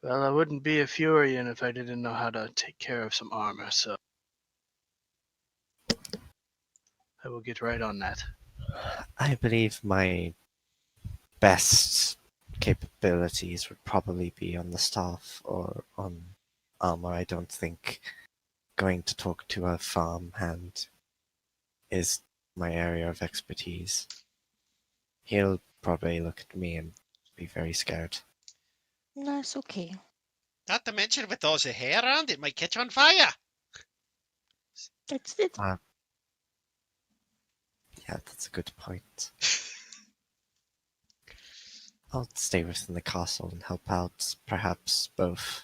Well, I wouldn't be a Furian if I didn't know how to take care of some armor, so I will get right on that. I believe my best capabilities would probably be on the staff or on armor. I don't think going to talk to a farmhand is my area of expertise. He'll probably look at me and be very scared. No, it's okay. Not to mention with all the hair around, it might catch on fire. It's Yeah, that's a good point. I'll stay within the castle and help out, perhaps both.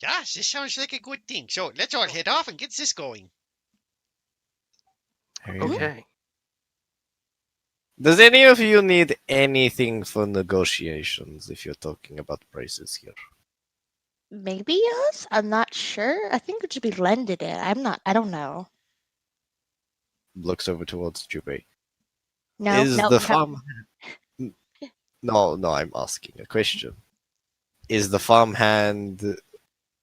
Yes, this sounds like a good thing. So let's all head off and get this going. Very well. Okay. Does any of you need anything for negotiations if you're talking about prices here? maybe us. I'm not sure. I think it should be lended it. I don't know. Looks over towards Jubei. No, Is no, the no. farm... No, I'm asking a question. Is the farmhand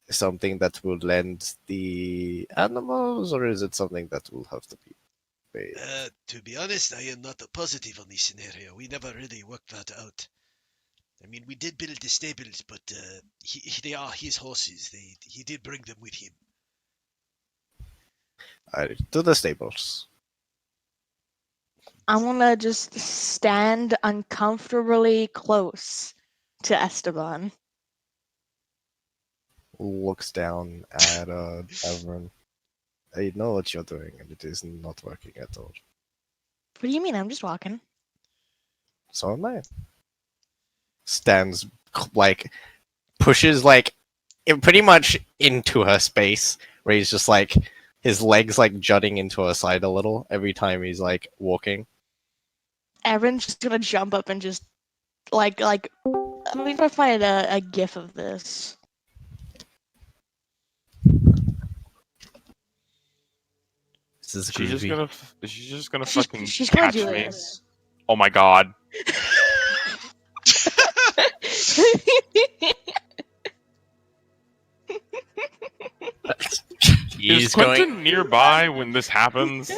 something that will lend the animals, or is it something that will have to be paid? To be honest, I am not positive on this scenario. We never really worked that out. I mean, we did build the stables, but they are his horses. He did bring them with him. Alright, to the stables. I want to just stand uncomfortably close to Esteban. Looks down at everyone. I know what you're doing, and it is not working at all. What do you mean? I'm just walking. So am I. Stands, like, pushes, like, pretty much into her space, where he's just, like, his legs, like, jutting into her side a little every time he's, like, walking. Everyone's just gonna jump up and just like let me try to find a gif of this. This is She's just groovy. gonna. She's just gonna fucking She's gonna catch do me. this. Oh my god. Is Quentin nearby when this happens?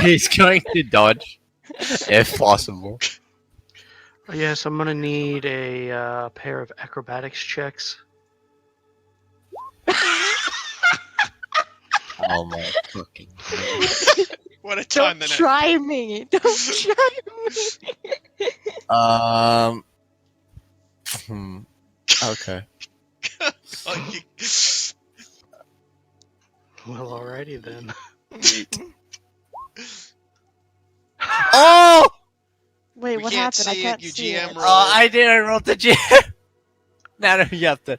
He's going to dodge, if possible. Yes, I'm gonna need a pair of acrobatics checks. Oh my fucking god. What a time Don't try me. Don't try me. Okay. Oh, you... Well, alrighty then. Oh! Wait, We what can't happened? I see can't it, you see GM it. roll. I did. I rolled the GM. Now you have to.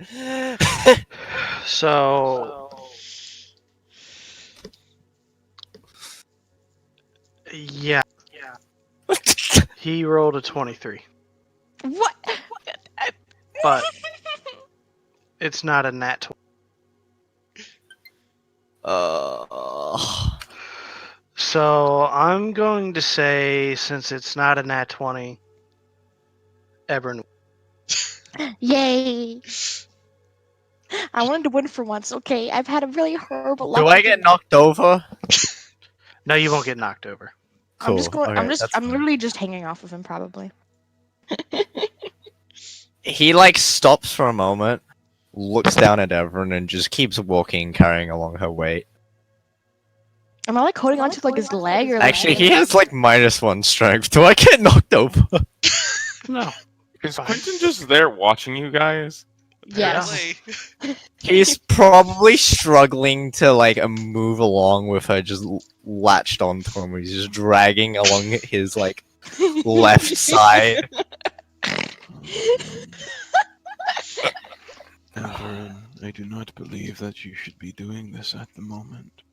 So, yeah, he rolled a 23, What? but it's not a nat 20. So I'm going to say, since it's not a nat 20, Ebron. Yay! I wanted to win for once. Okay, I've had a really horrible luck. Do I get knocked over? No, you won't get knocked over. I'm just Cool. going. Okay, that's I'm fine. literally just hanging off of him, probably. He like stops for a moment, looks down at everyone, and just keeps walking, carrying along her weight. Am I like holding onto like his leg or like? Actually, he has like -1 strength. Do I get knocked over? No. Is Fine. Quentin just there watching you guys? Yes. Apparently. He's probably struggling to like move along with her, just latched onto him. He's just dragging along his like left side. Everin, I do not believe that you should be doing this at the moment.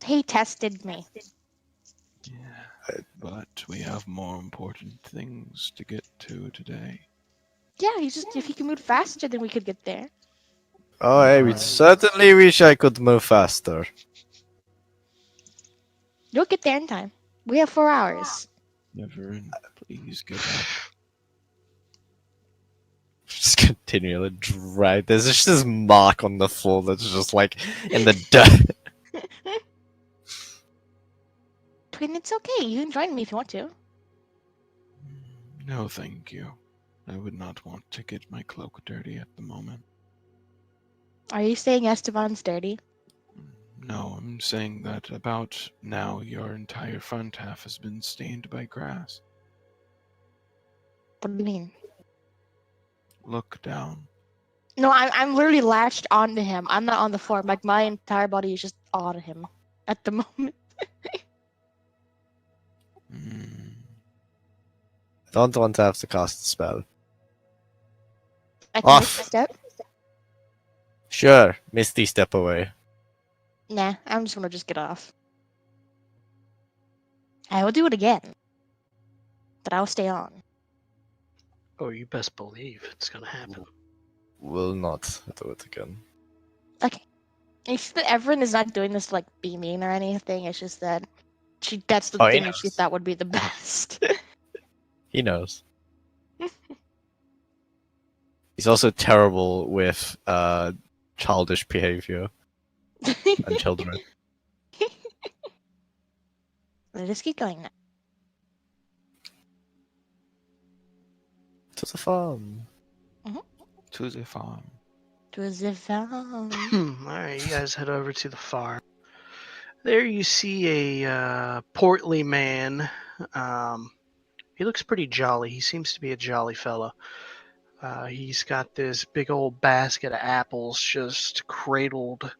He tested me. Yeah, but we have more important things to get to today. Yeah, he's just if he can move faster, then we could get there. Oh, I would certainly wish I could move faster. You'll get there in time. We have 4 hours. Everin, please get up. Just continually drag. There's just this mark on the floor that's just like in the dirt. Twin, it's okay. You can join me if you want to. No, thank you. I would not want to get my cloak dirty at the moment. Are you saying Esteban's dirty? No, I'm saying that about now your entire front half has been stained by grass. What do you mean? Look down. No, I'm literally latched onto him. I'm not on the floor. Like my entire body is just on him at the moment. Mm, Don't want to have to cast a spell. I can Off. make a step. Sure, Misty, step away. Nah, I'm just gonna just get off. I will do it again, but I'll stay on. Oh, you best believe it's gonna happen. Will not do it again. Okay. It's that everyone is not doing this to, like, be mean or anything. It's just that that's the Oh, he thing that she knows. thought would be the best. He knows. He's also terrible with childish behavior and children. Let us keep going now. To the farm. to the farm. To the farm. Alright, you guys head over to the farm. There you see a portly man. He looks pretty jolly. He seems to be a jolly fella. He's got this big old basket of apples just cradled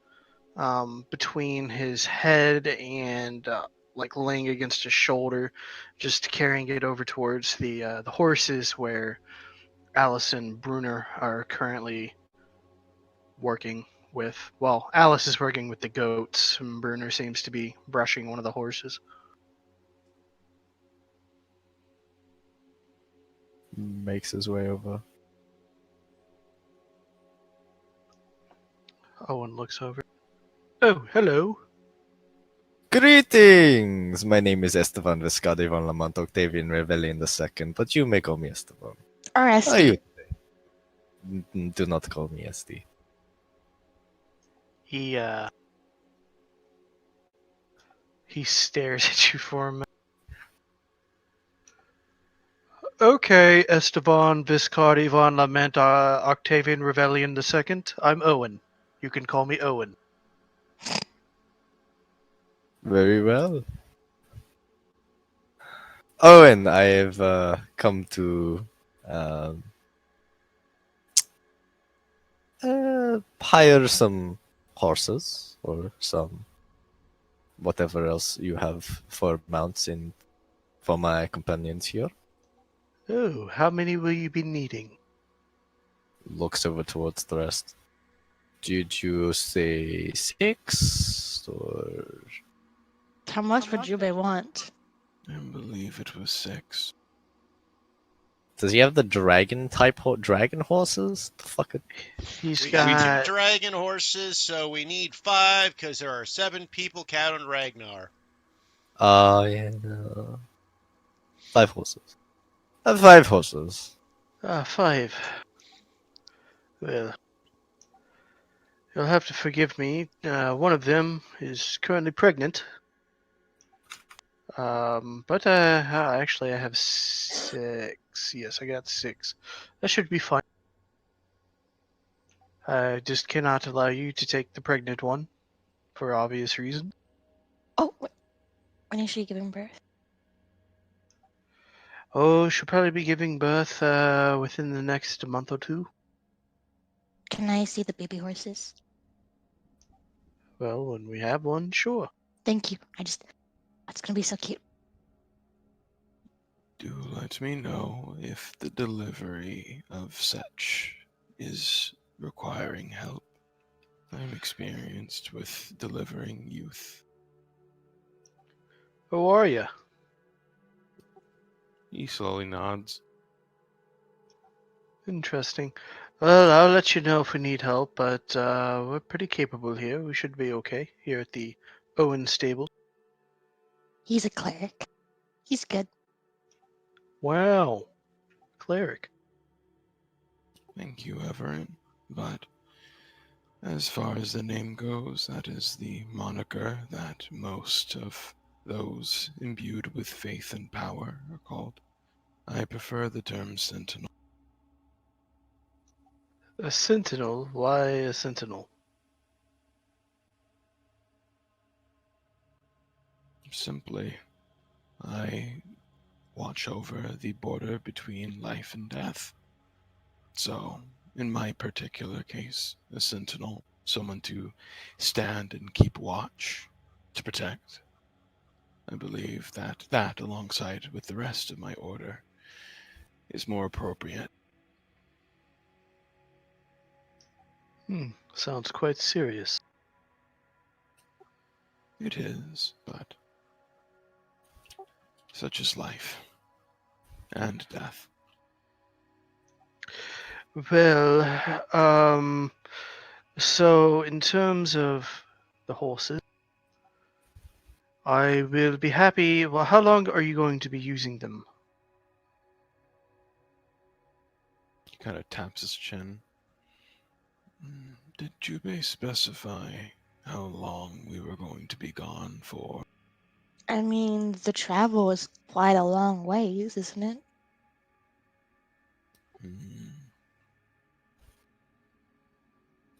between his head and like laying against his shoulder, just carrying it over towards the horses where Alice and Brunner are currently working with. Well, Alice is working with the goats, and Brunner seems to be brushing one of the horses. Makes his way over. Owen looks over. Oh, hello. Greetings! My name is Esteban Vescadi von Lamont Octavian Rebellion II, but you may call me Esteban. Or How are you SD. today? Do not call me SD. He stares at you for a minute. Okay, Esteban Viscardi von Lament Octavian Rebellion II. I'm Owen. You can call me Owen. Very well. Owen, I have come to hire some horses or some whatever else you have for mounts in for my companions here. Oh, how many will you be needing? Looks over towards the rest. Did you say 6 or How much would Jube want? I believe it was 6. does he have the dragon type dragon horses? The fuck? He's We got got. 2 dragon horses, so we need 5 because there are 7 people counting Ragnar. Yeah. 5 horses. 5 horses. 5. Well, you'll have to forgive me. One of them is currently pregnant. But actually, I have 6. Yes, I got 6. That should be fine. I just cannot allow you to take the pregnant one, for obvious reasons. Oh, when is she giving birth? Oh, she'll probably be giving birth within the next month or 2. Can I see the baby horses? Well, when we have one, sure. Thank you. That's gonna be so cute. Do let me know if the delivery of such is requiring help. I'm experienced with delivering youth. Who are you? He slowly nods. Interesting. Well, I'll let you know if we need help, but we're pretty capable here. We should be okay here at the Owen stable. He's a cleric. He's good. Wow, cleric. Thank you, Everett. But as far as the name goes, that is the moniker that most of those imbued with faith and power are called. I prefer the term sentinel. A sentinel? Why a sentinel? Simply, I watch over the border between life and death. So, in my particular case, a sentinel, someone to stand and keep watch, to protect. I believe that alongside with the rest of my order, is more appropriate. Sounds quite serious. It is, but such is life and death. Well, so in terms of the horses, I will be happy. Well, how long are you going to be using them? He kind of taps his chin. Did Jubei specify how long we were going to be gone for? I mean, the travel is quite a long ways, isn't it? Hmm,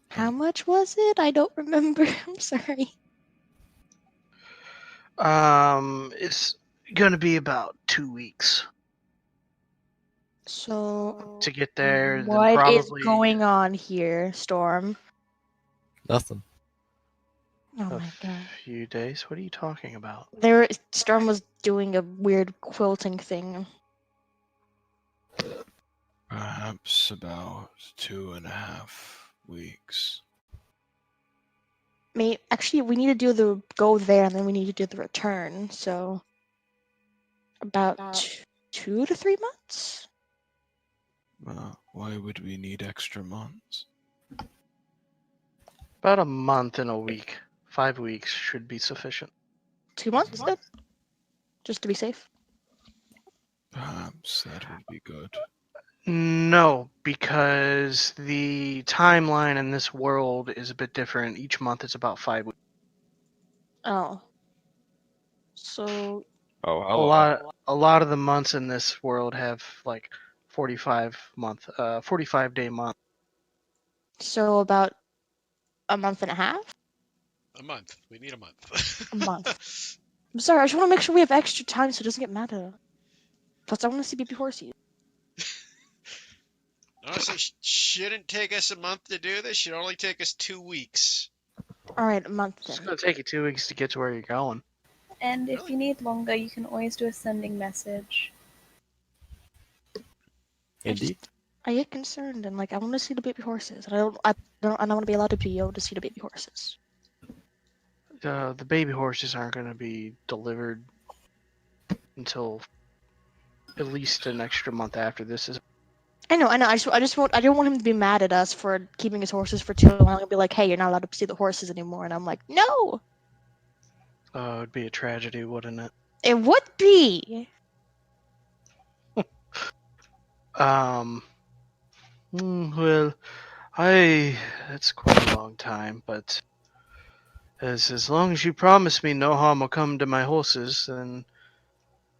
How much was it? I don't remember. I'm sorry. It's gonna be about 2 weeks So, to get there. Then what is probably going on here, Storm? Nothing. Oh a my god. few days. What are you talking about? Storm was doing a weird quilting thing. perhaps about 2.5 weeks. Actually, we need to do the go there, and then we need to do the return. So, about 2 to 3 months. Why would we need extra months? About a month and a week. 5 weeks should be sufficient. 2 months then, just to be safe. Perhaps that would be good. No, because the timeline in this world is a bit different. Each month is about 5 weeks. Oh. So, Oh, A hello. lot of the months in this world have like 45-day month. so about a month and a half? A month. We need a month. A month. I'm sorry, I just want to make sure we have extra time so it doesn't get mad at us. Plus, I want to see baby horsey. Honestly, shouldn't take us a month to do this. Should only take us 2 weeks. All right, a month It's then. gonna take you 2 weeks to get to where you're going. And if Really? you need longer, you can always do a sending message. Indeed. I get concerned and like I want to see the baby horses. And I don't want to be allowed to be able to see the baby horses. The baby horses aren't gonna be delivered until at least an extra month after this is. I know. I don't want him to be mad at us for keeping his horses for too long and be like, hey, you're not allowed to see the horses anymore. And I'm like, no, It'd be a tragedy, wouldn't it? it would be. Well, that's quite a long time, but as long as you promise me no harm will come to my horses, then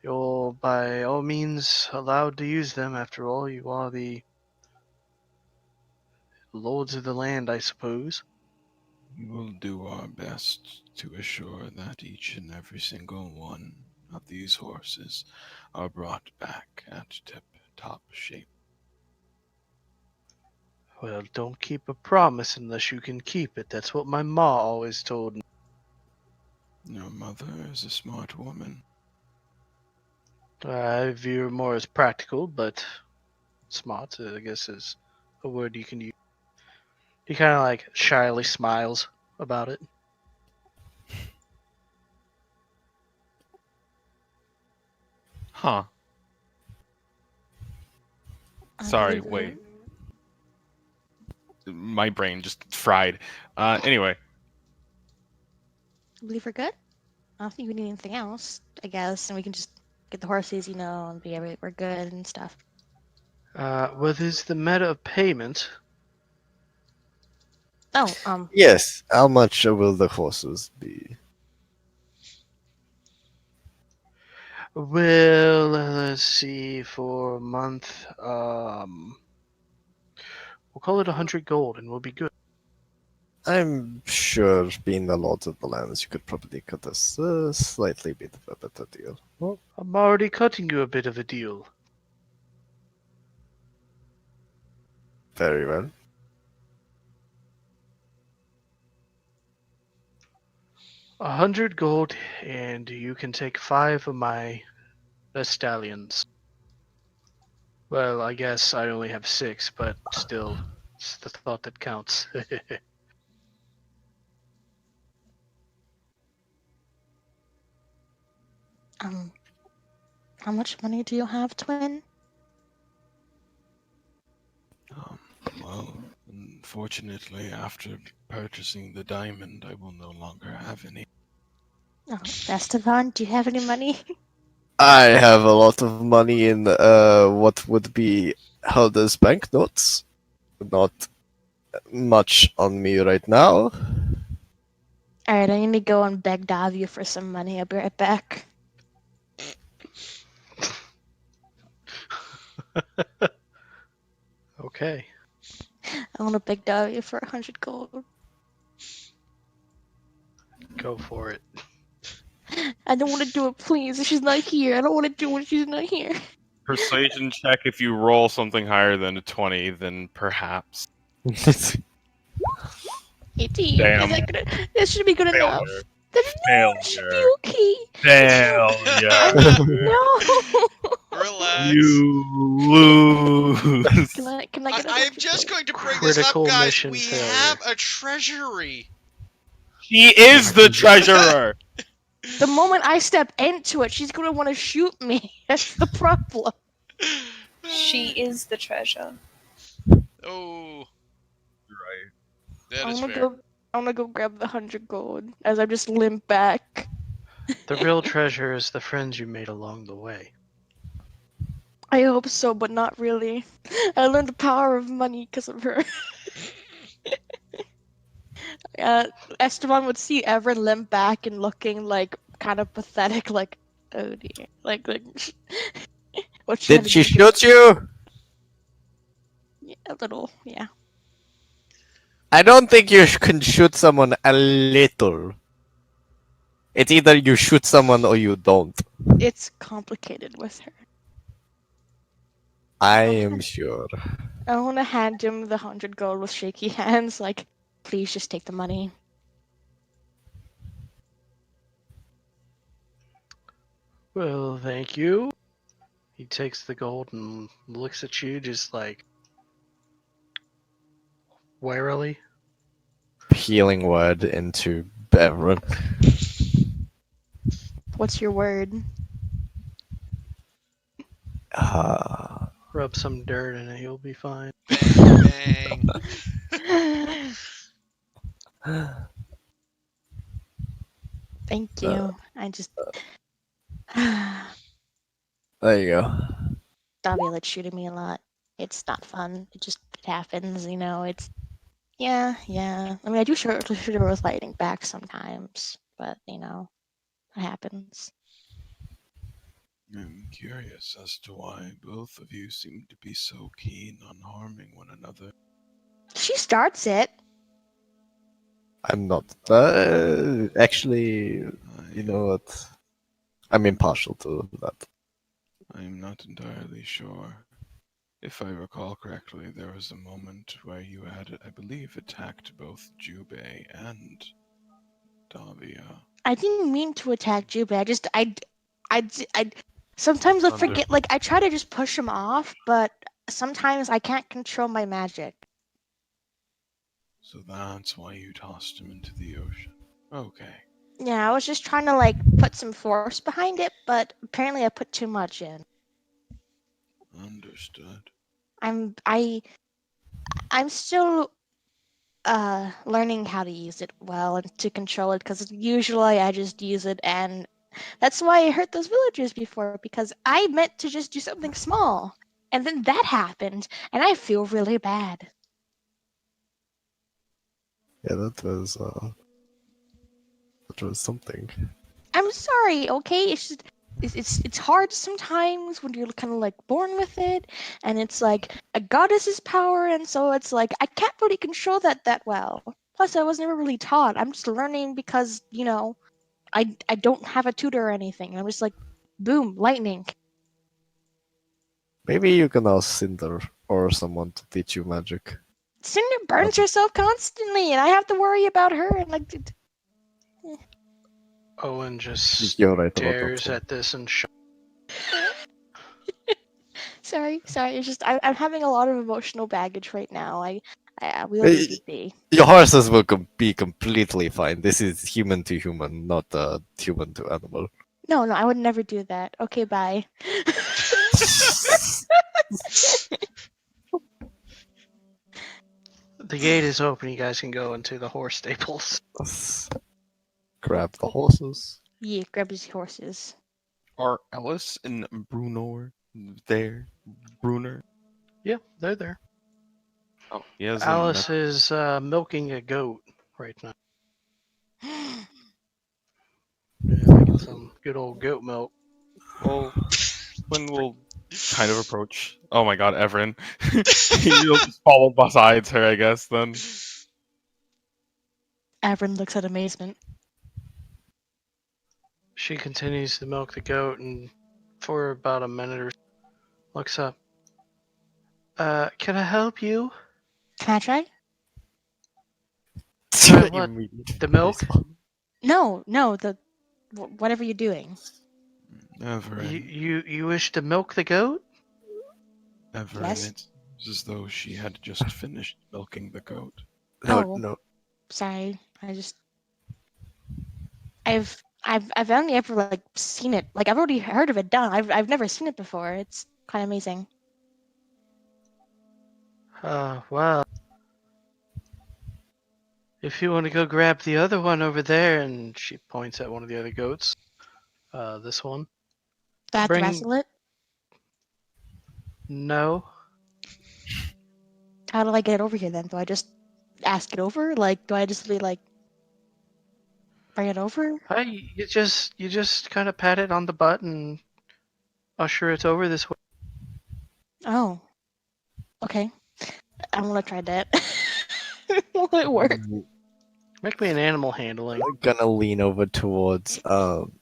You're by all means allowed to use them. After all, you are the lords of the land, I suppose. We will do our best to assure that each and every single one of these horses are brought back at tip-top shape. Well, don't keep a promise unless you can keep it. That's what my ma always told me. Your mother is a smart woman. I view her more as practical, but smart, I guess, is a word you can use. He kind of like shyly smiles about it. Huh. I Sorry, believe wait. My brain just fried. Anyway, I believe we're good. I don't think we need anything else, I guess, and we can just get the horses, and we're good and stuff. Well, there's the matter of payment. Oh, Yes, how much will the horses be? Well, let's see, for a month, we'll call it 100 gold and we'll be good. I'm sure, being the Lord of the Lands, you could probably cut us a slightly bit of a better deal. Well, I'm already cutting you a bit of a deal. very well. 100 gold, and you can take 5 of my stallions. Well, I guess I only have 6, but still, it's the thought that counts. how much money do you have, twin? Well, unfortunately, after purchasing the diamond, I will no longer have any. Oh, Esteban, do you have any money? I have a lot of money in what would be held as banknotes. Not much on me right now. Alright, I need to go and beg Davia for some money. I'll be right back. Okay. I want to beg Davia for 100 gold. Go for it. I don't want to do it, please. She's not here. I don't want to do it. She's not here. persuasion check. If you roll something higher than a 20, then perhaps. 18. Damn. Is that good? That should be good enough. Failure. That should be okay. No. Relax. You lose. Can I get I am 100 just gold? going to bring this up, Critical guys. mission We failure. have a treasury. He is the treasurer. The moment I step into it, she's gonna want to shoot me. That's the problem. She is the treasure. Oh, Right. that I is wanna fair. go grab the 100 gold as I just limp back. The real treasure is the friends you made along the way. I hope so, but not really. I learned the power of money because of her. Esteban would see Everett limp back and looking like kind of pathetic, like, oh dear, like what Did did she you do? shoot you? Yeah, a little, yeah. I don't think you can shoot someone a little. It's either you shoot someone or you don't. It's complicated with her. I Okay. am sure. I want to hand him the 100 gold with shaky hands, like, please just take the money. Well, thank you. He takes the gold and looks at you just like warily. Healing word into Beverin. What's your word? Rub some dirt in it, you'll be fine. Bang. Thank you. I just. There you go. Davila's shooting me a lot. It's not fun. It happens, It's. Yeah. I mean, I do shoot her with lightning back sometimes, but, it happens. I'm curious as to why both of you seem to be so keen on harming one another. She starts it. I'm not. Actually, you know I, what? I'm impartial to that. I'm not entirely sure. If I recall correctly, there was a moment where you had, I believe, attacked both Jubei and Davia. I didn't mean to attack Jubei. I sometimes I Under- forget. Like I try to just push him off, but sometimes I can't control my magic. So that's why you tossed him into the ocean. Okay. Yeah, I was just trying to like put some force behind it, but apparently I put too much in. Understood. I'm I I'm still learning how to use it well and to control it because usually I just use it, and that's why I hurt those villagers before, because I meant to just do something small and then that happened and I feel really bad. Yeah, that was something. I'm sorry, okay? It's just it's hard sometimes when you're kind of like born with it, and it's like a goddess's power, and so it's like I can't really control that well. Plus, I was never really taught. I'm just learning because I don't have a tutor or anything. I'm just like, boom, lightning. Maybe you can ask Cinder or someone to teach you magic. Cinder burns herself constantly, and I have to worry about her. And like, Owen just You're right about that. stares One. at this and shock. sorry. It's just I'm having a lot of emotional baggage right now. We'll Hey, need to see. Your horses will be completely fine. This is human to human, not human to animal. No, I would never do that. Okay, bye. The gate is open. You guys can go into the horse stables. Let's grab the horses. Yeah, grab his horses. Are Ellis and Bruno there? Bruner? Yeah, they're there. Oh, he has Alice is milking a goat right now. Yeah, making some good old goat milk. Well, Quinn will kind of approach. Oh my god, Everin. He'll just follow besides her, I guess, then. Avrin looks at amazement. She continues to milk the goat, and for about a minute or so, looks up. Can I help you? Can I try? What? Immediate The milk? response. No, whatever you're doing. Everin, You wish to milk the goat? Everin, Yes? it seems as though she had just finished milking the goat. No, Oh. no. Sorry, I've only ever like seen it. Like I've already heard of it done. I've never seen it before. It's kind of amazing. Well, if you want to go grab the other one over there, and she points at one of the other goats, this one. Do I have to Bring- wrestle it? No. How do I get it over here then? Do I just ask it over? Like, do I just be like bring it over? You just kind of pat it on the butt and usher it over this way. Oh, okay. I'm gonna try that. Will it work? Make me an animal handling. I'm gonna lean over towards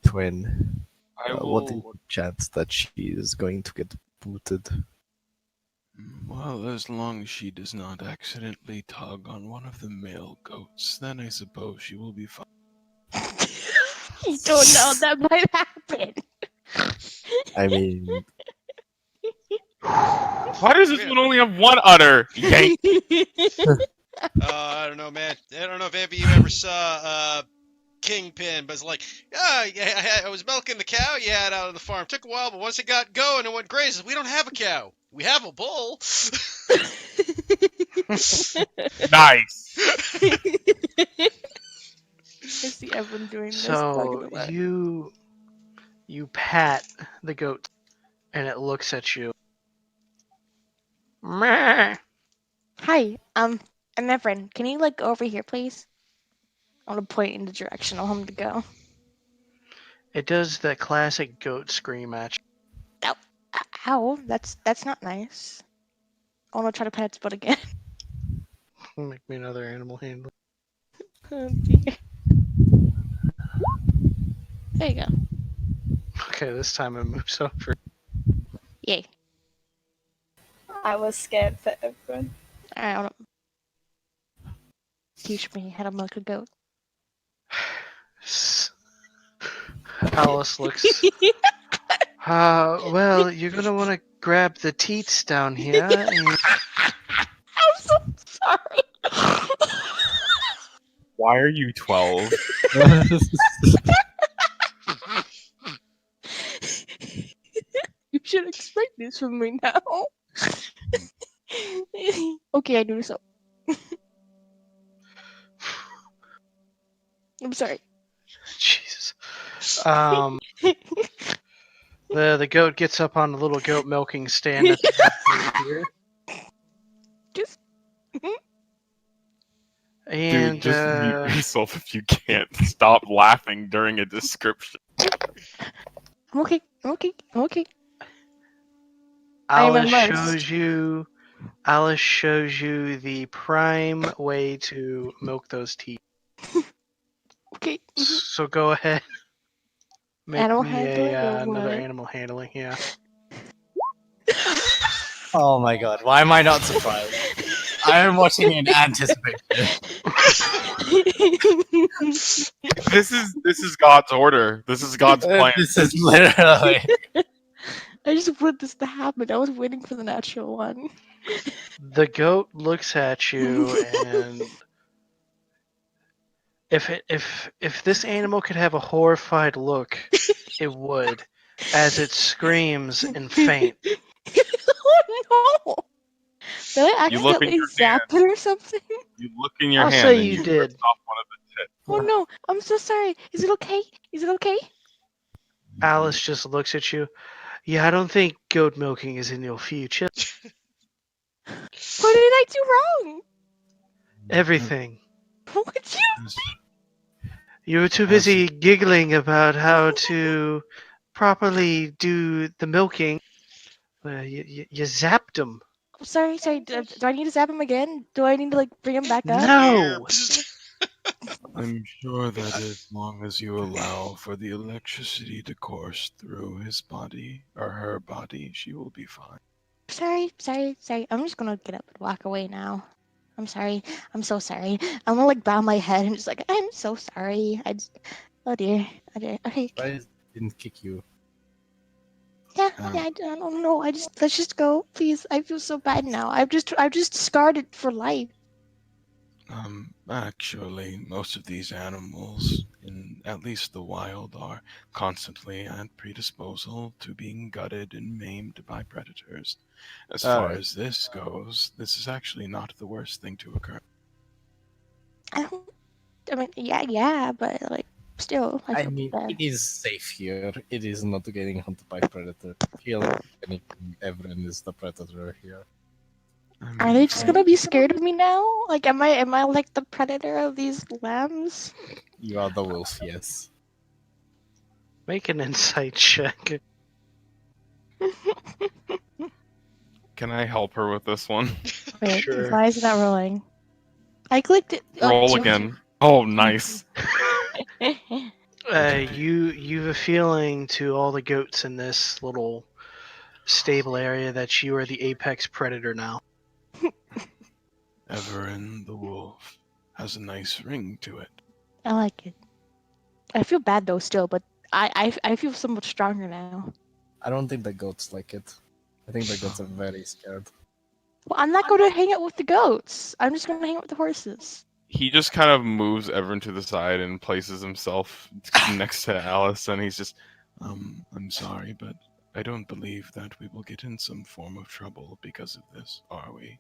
Twin. I What is will. the chance that she is going to get booted? Well, as long as she does not accidentally tug on one of the male goats, then I suppose she will be fine. You don't know that might happen. I mean, Why does this one only have one udder? Yank. I don't know, man. I don't know if any of you ever saw Kingpin, but it's like, I was milking the cow you had out on the farm. Took a while, but once it got going, it went crazy. We don't have a cow. We have a bull. Nice. I see everyone doing this. So you pat the goat, and it looks at you. Meh. Hi, I'm Everin. Can you like go over here, please? I want to point in the direction I want him to go. It does that classic goat scream at you. Ow, that's not nice. I want to try to pet its butt again. Make me another animal handler. Oh, dear. There you go. Okay, this time it moves over. Yay. I was scared for everyone. Alright, hold on. Teach me how to milk a goat. Alice looks. Well, you're gonna want to grab the teats down here. And... I'm so sorry. Why are you 12? You should expect this from me now. Okay, I do so. I'm sorry. Jesus. The goat gets up on the little goat milking stand at the back here. Just. And Dude, just mute yourself if you can't stop laughing during a description. I'm okay. I'm okay. I'm okay. I am Alice immersed. Alice shows you the prime way to milk those teeth. Okay. So go ahead. Make Animal me handling or another what? animal handling. Yeah. Oh my god, why am I not surprised? I am watching in anticipation. This is God's order. This is God's plan. This is literally. I just wanted this to happen. I was waiting for the natural one. The goat looks at you, and if this animal could have a horrified look, it would, as it screams and faint. Oh no! Did I You look in accidentally your zap it or something? You look in your I'll hand say and you you did. ripped off one of the tits. Oh no! I'm so sorry. Is it okay? Is it okay? Alice just looks at you. Yeah, I don't think goat milking is in your future. What did I do wrong? Everything. What did you? You were too busy giggling about how to properly do the milking. You zapped him. I'm sorry. Sorry. Do I need to zap him again? Do I need to like bring him back up? No. I'm sure that as long as you allow for the electricity to course through his body or her body, she will be fine. Sorry. I'm just gonna get up and walk away now. I'm sorry. I'm so sorry. I'm gonna like bow my head and just like I'm so sorry. Oh dear. Oh dear. Okay. I didn't kick you. Yeah. I don't know. Let's just go, please. I feel so bad now. I've just scarred it for life. Actually, most of these animals, in at least the wild, are constantly at predisposal to being gutted and maimed by predators. As far Alright. as this goes, this is actually not the worst thing to occur. I mean, yeah, but like, still, I I feel mean, bad. it is safe here. It is not getting hunted by predator. Kill anything. Everyone is the predator here. Are they just gonna be scared of me now? Like, am I like the predator of these lambs? You are the wolf, yes. Make an insight check. Can I help her with this one? Wait, Sure. why is it not rolling? I clicked it. Roll again. Oh, nice. You have a feeling to all the goats in this little stable area that you are the apex predator now. Everin the wolf has a nice ring to it. I like it. I feel bad though still, but I feel so much stronger now. I don't think the goats like it. I think the goats are very scared. Well, I'm not going to hang out with the goats. I'm just going to hang out with the horses. He just kind of moves Everin to the side and places himself next to Alice, and he's just, I'm sorry, but I don't believe that we will get in some form of trouble because of this, are we?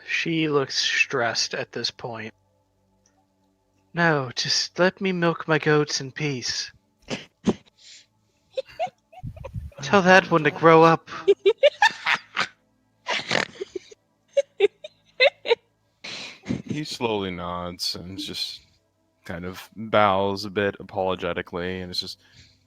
She looks stressed at this point. No, just let me milk my goats in peace. Tell that one to grow up. he slowly nods and just kind of bows a bit apologetically, and it's just,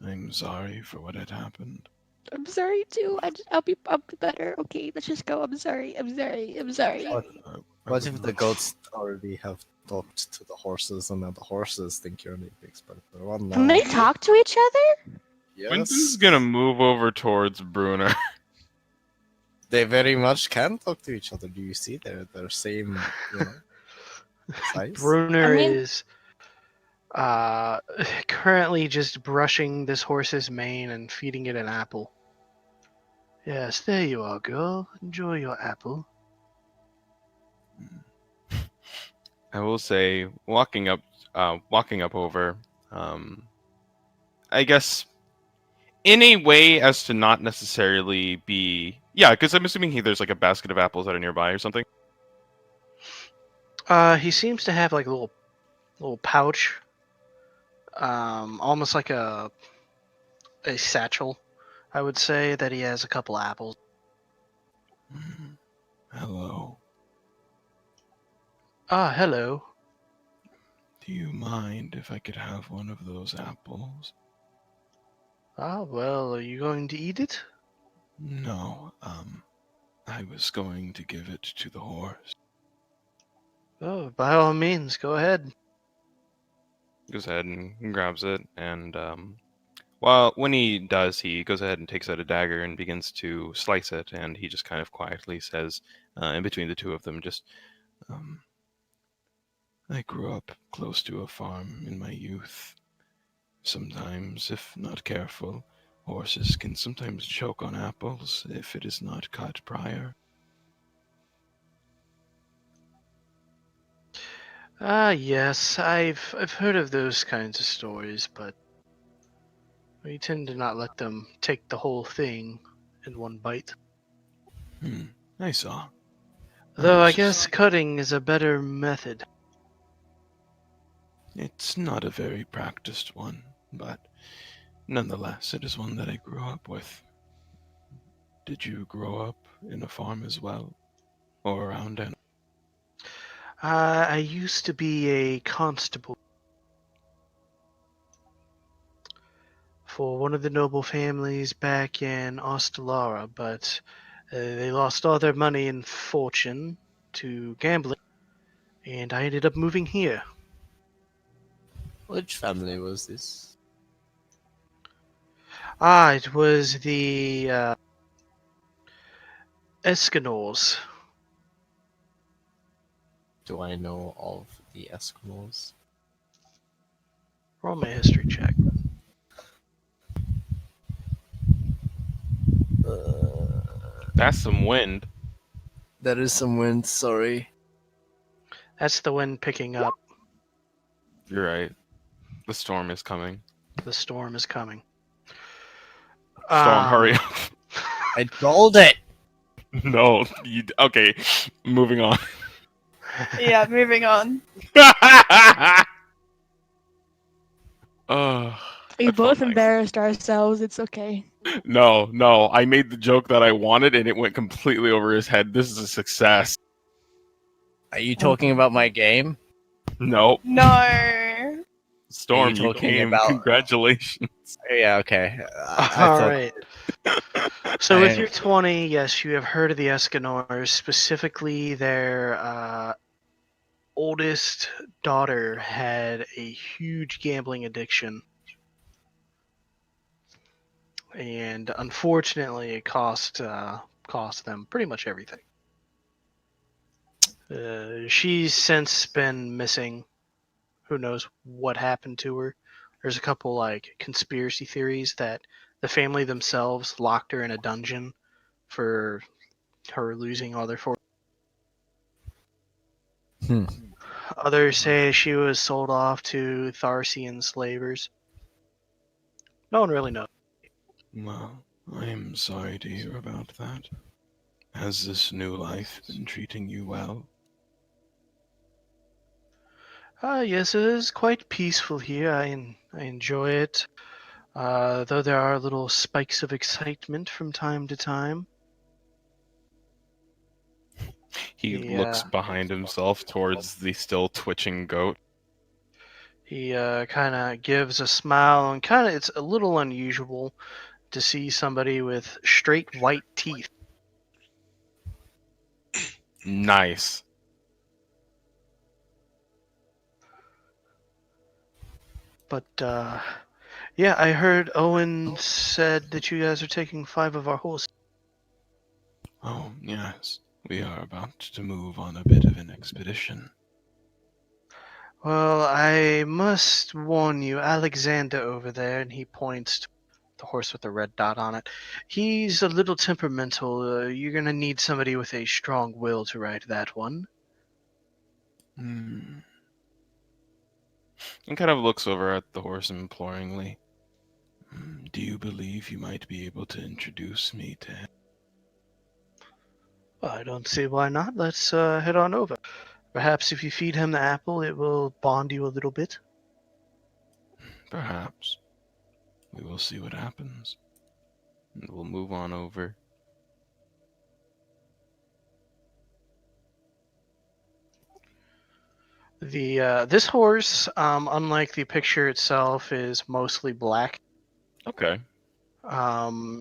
I'm sorry for what had happened. I'm sorry too. I'll be better. Okay, let's just go. I'm sorry. I'm sorry. I'm sorry. What, I what would if the not. goats already have talked to the horses and now the horses think you're the expert one Can now? they talk to each other? Quentin's Yes. gonna move over towards Bruner. They very much can talk to each other. Do you see? They're same, size. Bruner I mean- is currently just brushing this horse's mane and feeding it an apple. Yes, there you are, girl. Enjoy your apple. I will say, walking up over, I guess, in a way as to not necessarily be, yeah, because I'm assuming there's like a basket of apples that are nearby or something. He seems to have like a little pouch, almost like a satchel. I would say that he has a couple apples. Hello. Ah, hello. Do you mind if I could have one of those apples? Ah, well, are you going to eat it? No, I was going to give it to the horse. Oh, by all means, go ahead. Goes ahead and grabs it, and when he does, he goes ahead and takes out a dagger and begins to slice it, and he just kind of quietly says, in between the two of them, just, I grew up close to a farm in my youth. Sometimes, if not careful, horses can sometimes choke on apples if it is not cut prior. Ah, yes, I've heard of those kinds of stories, but we tend to not let them take the whole thing in one bite. I saw. Though I was guess just- cutting is a better method. It's not a very practiced one, but nonetheless, it is one that I grew up with. Did you grow up in a farm as well? Or around it? I used to be a constable for one of the noble families back in Ostrellaran, but they lost all their money and fortune to gambling, and I ended up moving here. Which family was this? Ah, it was the Escanors. Do I know of the Eskimos? Roll me a history check. that's some wind. There is some wind. Sorry. That's the wind picking up. You're right. The storm is coming. The storm is coming. Storm, hurry up. I told it. No, okay, moving on. Yeah, moving on. We I both felt like- embarrassed ourselves. It's okay. No, I made the joke that I wanted and it went completely over his head. This is a success. Are you talking about my game? Nope. No. Storm, you talking came. about- Congratulations. Yeah. Okay. I All thought. right. So with I- your 20, yes, you have heard of the Escanors. Specifically, their oldest daughter had a huge gambling addiction. And unfortunately, it cost them pretty much everything. She's since been missing. Who knows what happened to her? There's a couple like conspiracy theories that the family themselves locked her in a dungeon for her losing all their fortune. Hmm. Others say she was sold off to Tharsian slavers. No one really knows. Well, I am sorry to hear about that. Has this new life been treating you well? Yes, it is quite peaceful here. I enjoy it. Though there are little spikes of excitement from time to time. He looks behind himself towards the still twitching goat. He kind of gives a smile, and kind of it's a little unusual to see somebody with straight white teeth. Nice. But yeah, I heard Owen said that you guys are taking 5 of our horses. Oh, yes. We are about to move on a bit of an expedition. Well, I must warn you, Alexander over there, and he points to the horse with the red dot on it. He's a little temperamental. You're gonna need somebody with a strong will to ride that one. Hmm. And kind of looks over at the horse imploringly. Do you believe you might be able to introduce me to him? Well, I don't see why not. Let's head on over. Perhaps if you feed him the apple, it will bond you a little bit. Perhaps. We will see what happens. And we'll move on over. The this horse, unlike the picture itself, is mostly black. Okay.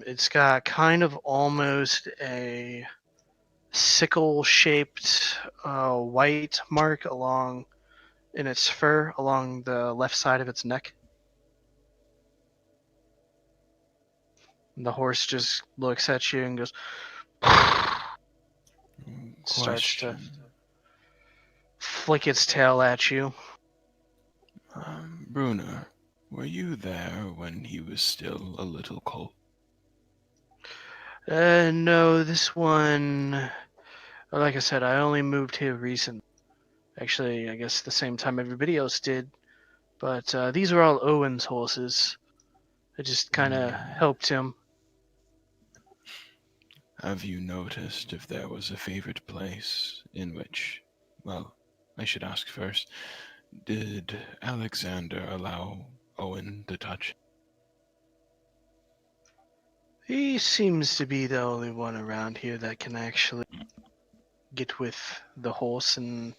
It's got kind of almost a sickle-shaped white mark along in its fur along the left side of its neck. And the horse just looks at you and goes, starts to Question. flick its tail at you. Bruner, were you there when he was still a little colt? No, this one, like I said, I only moved here recently. Actually, I guess the same time everybody else did. But these are all Owen's horses. I just kind of helped him. Have you noticed if there was a favorite place in which, well, I should ask first, did Alexander allow Owen to touch? He seems to be the only one around here that can actually get with the horse and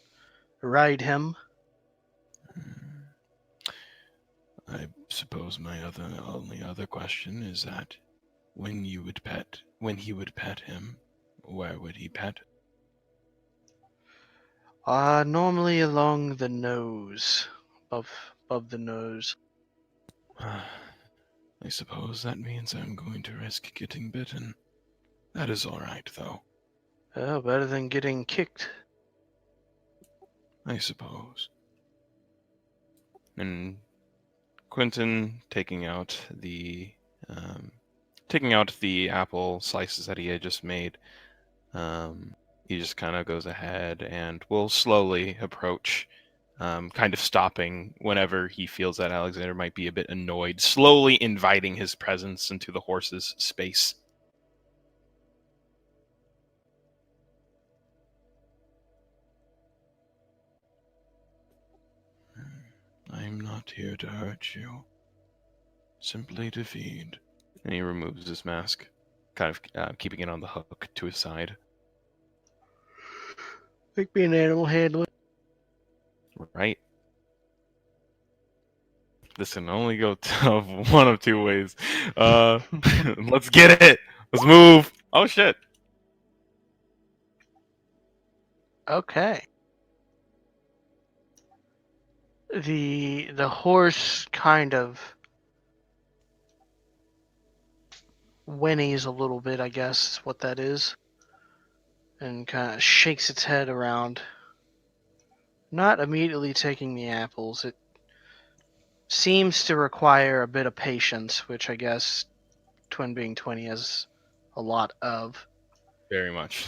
ride him. I suppose my only other question is that when he would pet him, where would he pet? Normally along the nose, above the nose. I suppose that means I'm going to risk getting bitten. That is all right, though. Oh, better than getting kicked. I suppose. And Quentin taking out the apple slices that he had just made. He just kind of goes ahead and will slowly approach, kind of stopping whenever he feels that Alexander might be a bit annoyed, slowly inviting his presence into the horse's space. I'm not here to hurt you. Simply to feed. And he removes his mask, kind of keeping it on the hook to his side. Like being an animal handler. Right? This can only go one of two ways. Let's get it. Let's move. Oh shit. Okay. The horse kind of whinnies a little bit, I guess is what that is, and kind of shakes its head around, not immediately taking the apples. It seems to require a bit of patience, which I guess Twin being 20 has a lot of. Very much.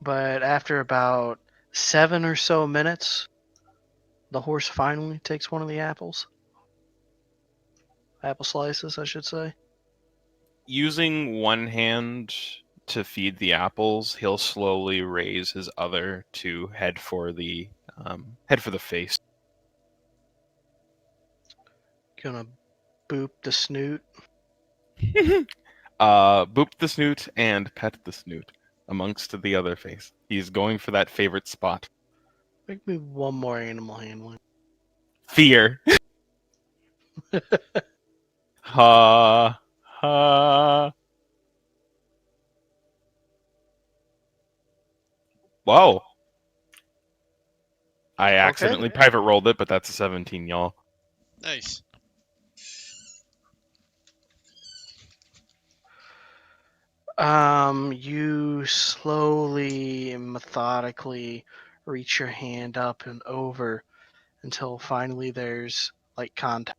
But after about 7 or so minutes, the horse finally takes one of the apples. Apple slices, I should say. Using one hand to feed the apples, he'll slowly raise his other to head for the face. Gonna boop the snoot. Boop the snoot and pet the snoot amongst the other face. He's going for that favorite spot. Make me one more animal handling. Fear. Ha ha. Whoa. I accidentally private rolled it, but that's a 17, y'all. Nice. You slowly and methodically reach your hand up and over until finally there's like contact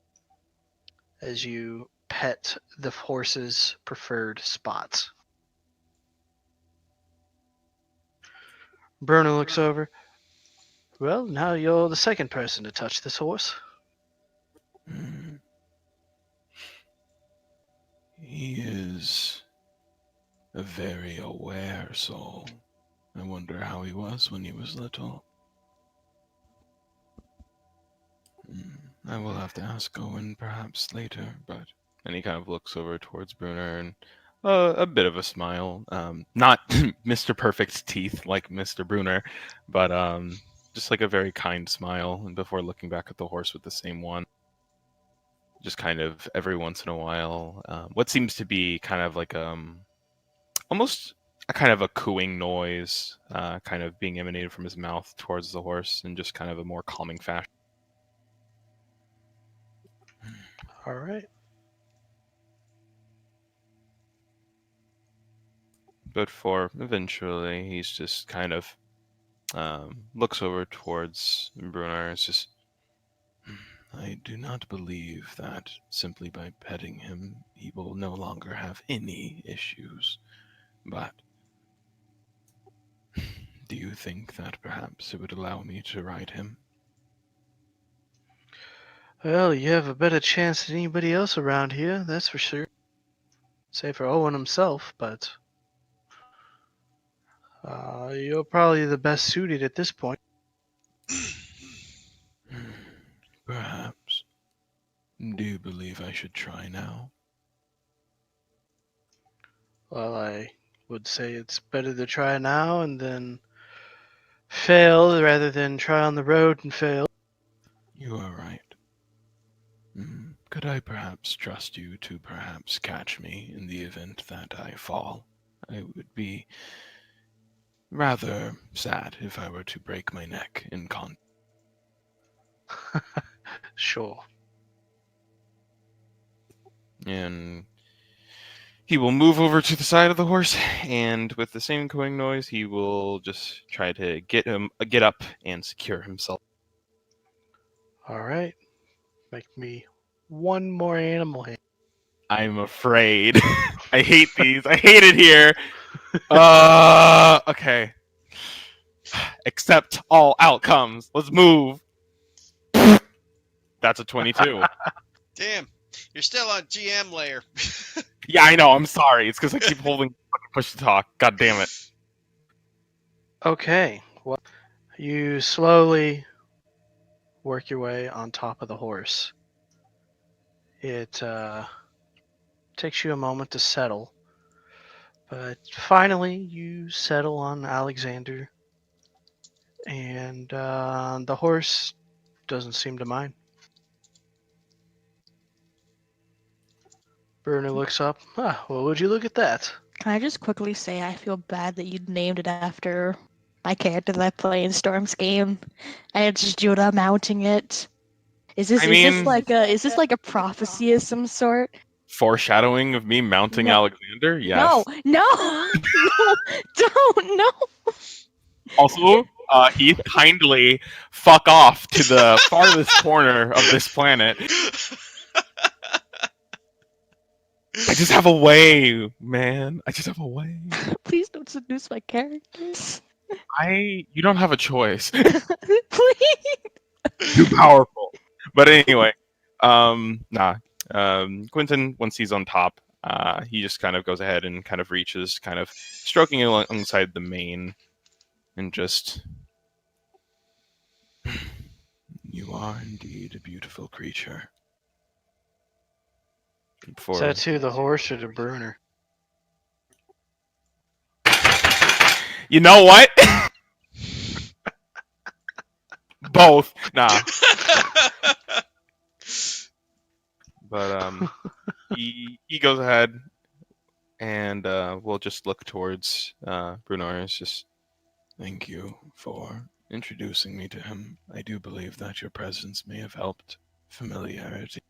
as you pet the horse's preferred spots. Bruno looks over. Well, now you're the second person to touch this horse. Hmm. He is a very aware soul. I wonder how he was when he was little. I will have to ask Owen perhaps later, but... And he kind of looks over towards Brunner and a bit of a smile. Not Mr. Perfect's teeth like Mr. Brunner, but just like a very kind smile. And before looking back at the horse with the same one, just kind of every once in a while, what seems to be kind of like almost a kind of a cooing noise, kind of being emanated from his mouth towards the horse in just kind of a more calming fashion. All right. But for eventually, he's just kind of looks over towards Brunner. It's just, I do not believe that simply by petting him, he will no longer have any issues. But do you think that perhaps it would allow me to ride him? Well, you have a better chance than anybody else around here, that's for sure. Say for Owen himself, but you're probably the best suited at this point. Perhaps. Do you believe I should try now? Well, I would say it's better to try now and then fail rather than try on the road and fail. You are right. Could I perhaps trust you to perhaps catch me in the event that I fall? I would be rather sad if I were to break my neck in con. Sure. and he will move over to the side of the horse, and with the same cooing noise, he will just try to get up and secure himself. All right. Make me one more animal hand. I'm afraid. I hate these. I hate it here. Okay. Accept all outcomes. Let's move. That's a 22. Damn, you're still on GM layer. Yeah, I know. I'm sorry. It's because I keep holding push to talk. God damn it. Okay. Well, you slowly work your way on top of the horse. It takes you a moment to settle, but finally you settle on Alexander, and the horse doesn't seem to mind. Bruno looks up. Ah, well, would you look at that? Can I just quickly say I feel bad that you named it after my character that I play in Storm's game, and it's Judah mounting it. Is this like a prophecy of some sort? Foreshadowing of me mounting No. Alexander? Yes. No, no, don't, no. Also, Heath, kindly fuck off to the farthest corner of this planet. I just have a way, man. I just have a way. Please don't seduce my characters. You don't have a choice. Please. Too powerful. But anyway, Quentin, once he's on top, he just kind of goes ahead and kind of reaches, kind of stroking alongside the mane, and just... You are indeed a beautiful creature. Is that to the horse or to Bruner? You know what? Both. Nah. But he goes ahead and we'll just look towards Brunor. It's just Thank you for introducing me to him. I do believe that your presence may have helped familiarity.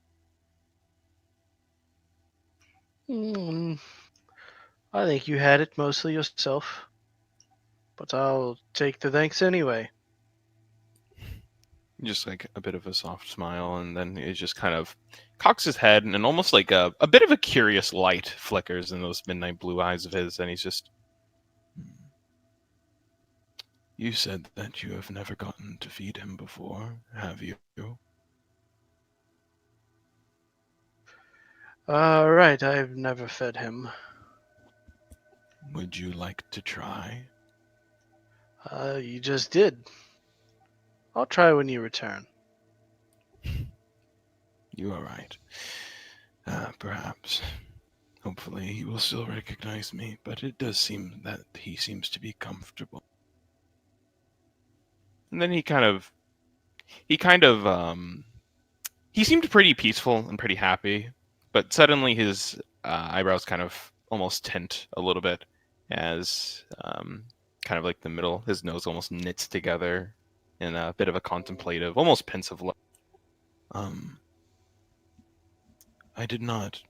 Hmm, I think you had it mostly yourself. But I'll take the thanks anyway. just like a bit of a soft smile, and then he just kind of cocks his head, and almost like a bit of a curious light flickers in those midnight blue eyes of his, and he's just, Hmm. You said that you have never gotten to feed him before, have you? Right, I've never fed him. Would you like to try? You just did. I'll try when you return. You are right. Perhaps. Hopefully he will still recognize me, but it does seem that he seems to be comfortable. and then he seemed pretty peaceful and pretty happy, but suddenly his eyebrows kind of almost tint a little bit as kind of like the middle, his nose almost knits together in a bit of a contemplative, almost pensive look. Um, I did not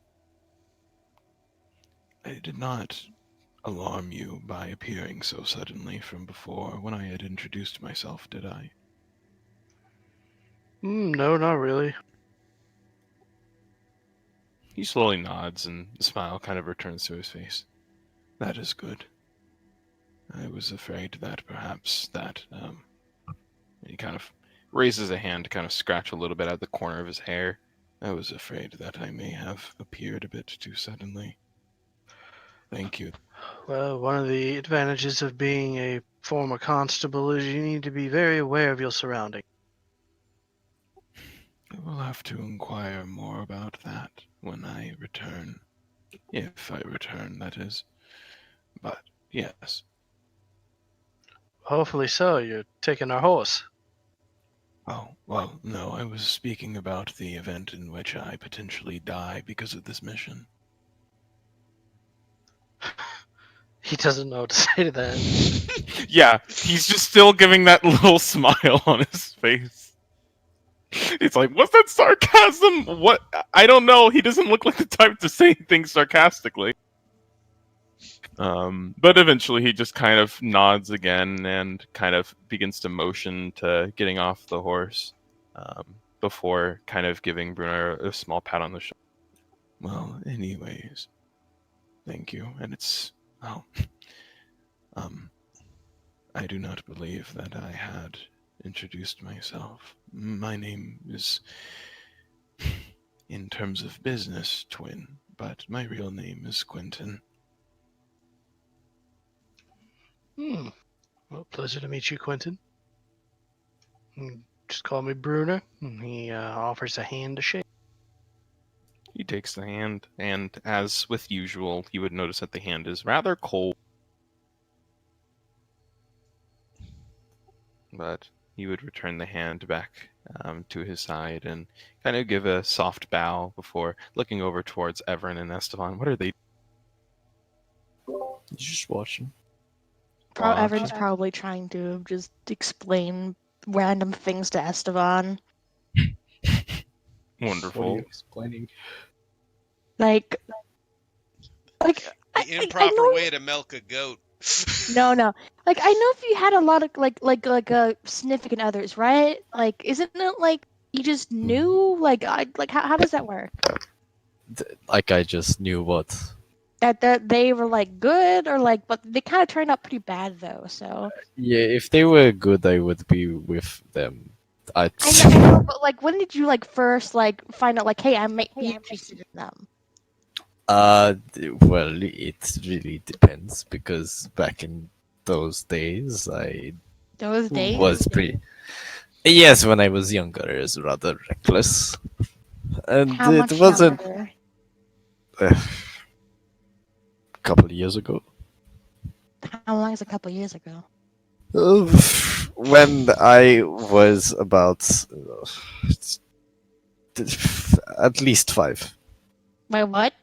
alarm you by appearing so suddenly from before when I had introduced myself, did I? No, not really. He slowly nods, and the smile kind of returns to his face. That is good. I was afraid that perhaps that, He kind of raises a hand to kind of scratch a little bit at the corner of his hair. I was afraid that I may have appeared a bit too suddenly. Thank you. Well, one of the advantages of being a former constable is you need to be very aware of your surroundings. I will have to inquire more about that when I return. If I return, that is. But, yes. Hopefully so. You're taking our horse. Oh, well, no, I was speaking about the event in which I potentially die because of this mission. He doesn't know what to say to that. Yeah, he's just still giving that little smile on his face. It's like, was that sarcasm? What? I don't know. He doesn't look like the type to say things sarcastically. But eventually he just kind of nods again and kind of begins to motion to getting off the horse before kind of giving Bruno a small pat on the shoulder. Well, anyways, thank you. And it's, well, I do not believe that I had introduced myself. My name is, in terms of business, Twin, but my real name is Quentin. Well, pleasure to meet you, Quentin. Just call me Bruner. He offers a hand to shake. He takes the hand, and as with usual, you would notice that the hand is rather cold. But he would return the hand back to his side and kind of give a soft bow before looking over towards Everin and Esteban. What are they? Just watching. Everyone's probably trying to just explain random things to Esteban. What are Wonderful. you explaining? Like The improper way to milk a goat. No. Like I know if you had a lot of like significant others, right? Like, isn't it like you just knew? Like how does that work? Like I just knew what. That they were like good or like, but they kind of turned out pretty bad though. So Yeah, if they were good, I would be with them. I know, but like, when did you like first like find out like, hey, I might be interested in them? Well, it really depends because back in those days, I Those days. was pretty. Yes, when I was younger, it was rather reckless, and How it much wasn't younger? a couple of years ago. How long is a couple years ago? Uh, when I was about at least 5. My what?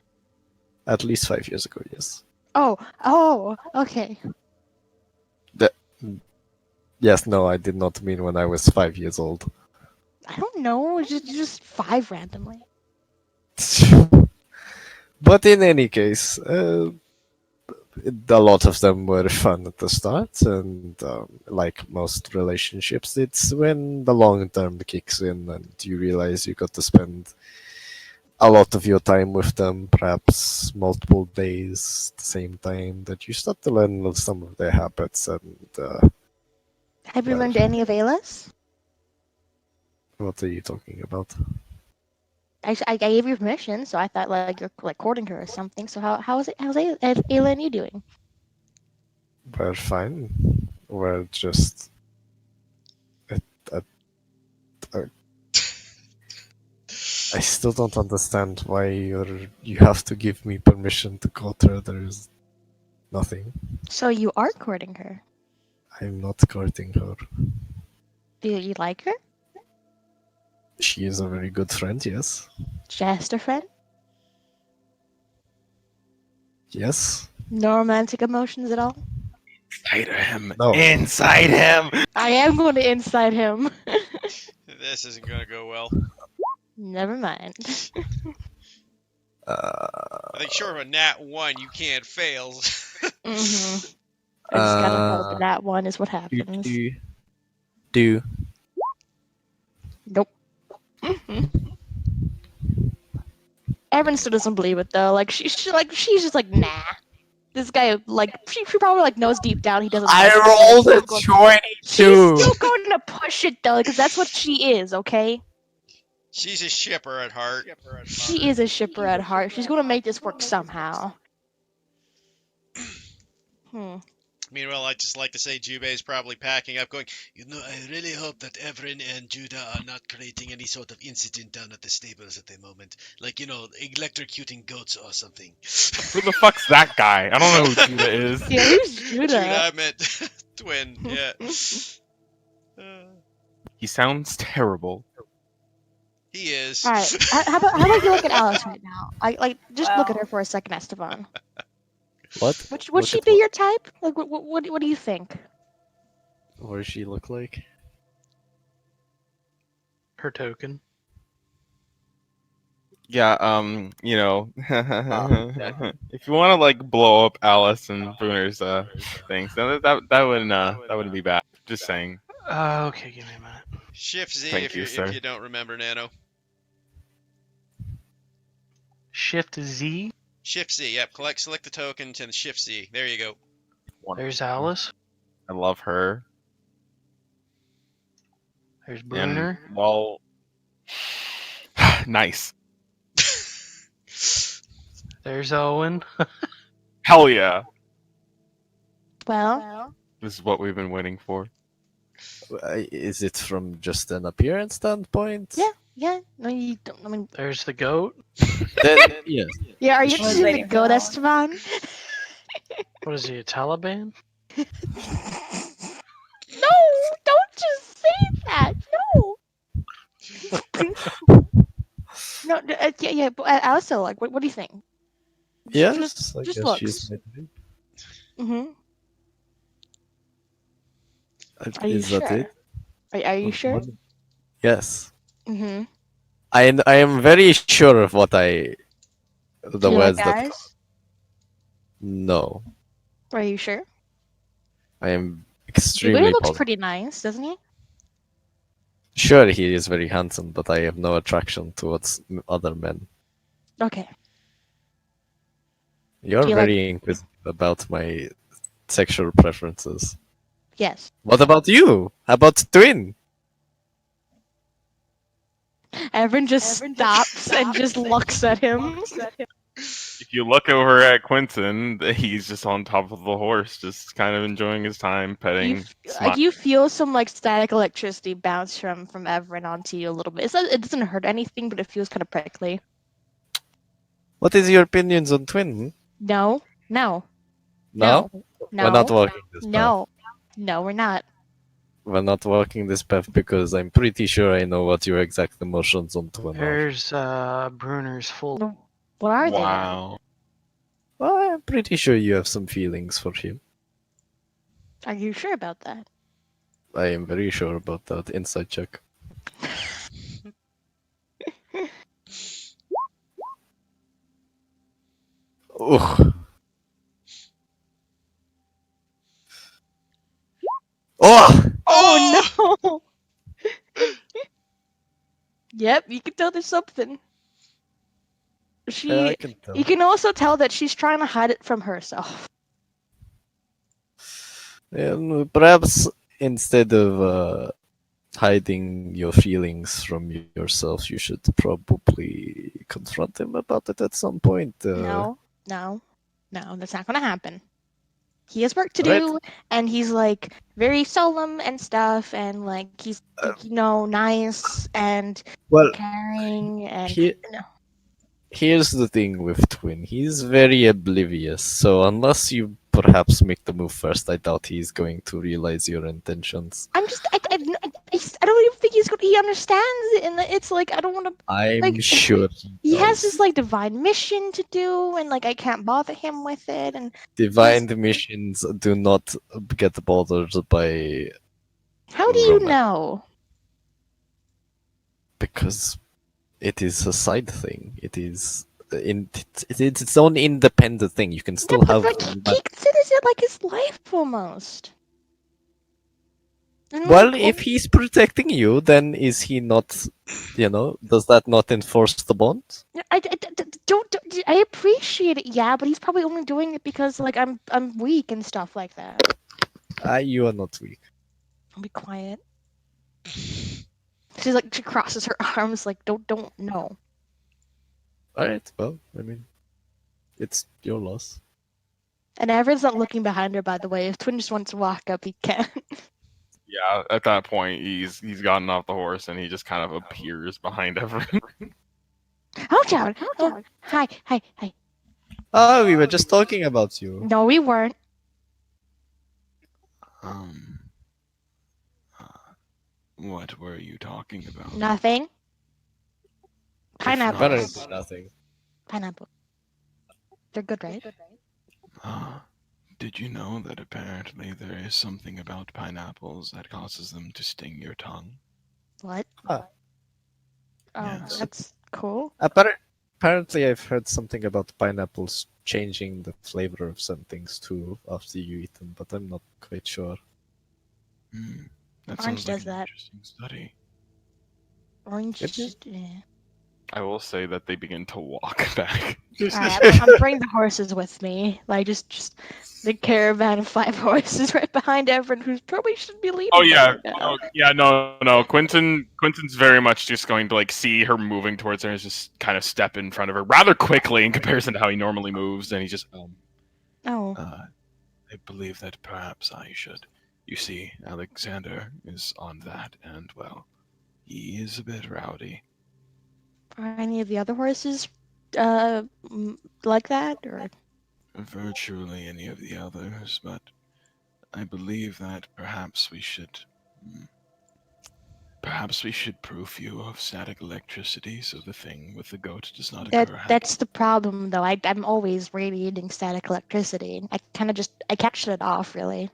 At least 5 years ago, yes. Oh, okay. Yes, no, I did not mean when I was 5 years old. I don't know. Just 5 randomly. But in any case, a lot of them were fun at the start, and like most relationships, it's when the long term kicks in and you realize you got to spend a lot of your time with them, perhaps multiple days at the same time, that you start to learn some of their habits and Have you Well- learned any of Ayla's? what are you talking about? I gave you permission, so I thought like you're like courting her or something. So how's Ayla and you doing? We're fine. We're just. I still don't understand why you have to give me permission to court her. There's nothing. So you are courting her. I'm not courting her. Do you like her? She is a very good friend, yes. Just a friend? Yes. No romantic emotions at all? Inside him. No. Inside him. I am going to inside him. This isn't gonna go well. Never mind. I think short of a nat 1, you can't fail. Mm-hmm. I just gotta hope Uh, that one is what do, happens. do. Nope. Evan still doesn't believe it though. Like she's just like nah. This guy like she probably like knows deep down he doesn't. Like it. rolled a She's 22. still going to push it though, because that's what she is. Okay. She's a shipper at heart. She is a shipper at heart. She's going to make this work somehow. Meanwhile, I'd just like to say Jubei's probably packing up, going, I really hope that Everin and Judah are not creating any sort of incident down at the stables at the moment. Like, electrocuting goats or something. Who the fuck's that guy? I don't know who Judah is. Yeah, who's Judah? Judah, I meant twin, yeah. He sounds terrible. He is. All right. How about you look at Alice right now? Just look at Well. her for a second, Esteban. What? Would Look she at be what? your type? Like, what do you think? What does she look like? Her token. Yeah, if you want to like blow up Alice and Bruner's things, then that wouldn't be bad. Just saying. Okay, give me a minute. Shift Z Thank if you, you sir. if you don't remember Nano. Shift Z. Shift Z, yep. Select the token and Shift Z. There you go. There's Alice. I love her. There's And Bruner. well, nice. There's Owen. Hell yeah. Well, This is what we've been waiting for. Is it from just an appearance standpoint? yeah. No, you don't. I mean, There's the goat. Then, yes. yeah. Are you Was interested in the waiting for goat, that Esteban? What is he, a Taliban? No, don't just say that. No. No, yeah. But also, like, what do you think? Yes, I just guess looks. she's made it. Mm-hmm. Are you Is that sure? it? Are you sure? What- Yes. Mm-hmm. I am very sure of what the Do you words like that. guys? No, Are you sure? I am Jubei extremely looks positive. pretty nice, doesn't he? Sure, he is very handsome, but I have no attraction towards other men. Okay. You're Do you very inquisitive about my sexual preferences. Yes. What about you? How about twin? Evan just stops and just looks at him. If you look over at Quentin, he's just on top of the horse, just kind of enjoying his time, petting. You feel some like static electricity bounce from Everin onto you a little bit. It doesn't hurt anything, but it feels kind of prickly. What is your opinions on twin? No. No? No. We're not walking this path. No. No, we're not. We're not walking this path because I'm pretty sure I know what your exact emotions on Twin are. There's Bruner's full. What are they? Wow. Well, I'm pretty sure you have some feelings for him. Are you sure about that? I am very sure about that. Inside check. Ugh. Oh! Oh no! Yep, you can tell there's something. Yeah, I She. can tell. You can also tell that she's trying to hide it from herself. Perhaps instead of hiding your feelings from yourself, you should probably confront him about it at some point. No, that's not gonna happen. He has work to Right. do, and he's like very solemn and stuff, and like he's nice and Well, caring, and he, here's the thing with Twin. He's very oblivious, so unless you perhaps make the move first, I doubt he's going to realize your intentions. I'm just I don't even think he understands it, and it's like I don't want to. I'm Like, sure He has does. this like divine mission to do, and like I can't bother him with it, and Divine missions do not get bothered by how do you romance. know? Because it is a side thing. It is it's its own independent thing. You can still Yeah, but have. like he considers it like his life almost. And, Well, like, if he's protecting you, then is he not? Does that not enforce the bond? don't I appreciate it, yeah, but he's probably only doing it because like I'm weak and stuff like that. You are not weak. I'll be quiet. She crosses her arms like don't know. All right. Well, I mean, it's your loss. And Everett's not looking behind her, by the way. If Twin just wants to walk up, he can. Yeah, at that point, he's gotten off the horse and he just kind of appears behind everyone. Hold on. Oh, hi. Oh, we were just talking about you. No, we weren't. What were you talking about? Nothing. Pineapple. Apparently nothing. Pineapple. They're good, right? Did you know that apparently there is something about pineapples that causes them to sting your tongue? What? Ah. Oh, Yes. that's cool. Apparently, I've heard something about pineapples changing the flavor of some things too after you eat them, but I'm not quite sure. That Orange sounds like does an that. interesting study. Orange. It is. Yeah. I will say that they begin to walk back. Alright, I'm bringing the horses with me. Like just the caravan of 5 horses right behind Everett, who probably should be leading. Oh yeah, right now. no. Quentin's very much just going to like see her moving towards her and just kind of step in front of her rather quickly in comparison to how he normally moves, and he just Oh. I believe that perhaps I should. You see, Alexander is on that, and well, he is a bit rowdy. Are any of the other horses like that, or? Virtually any of the others, but I believe that perhaps we should proof you of static electricity so the thing with the goat does not occur. That's the problem, though. I'm always radiating static electricity. I can't shut it off, really.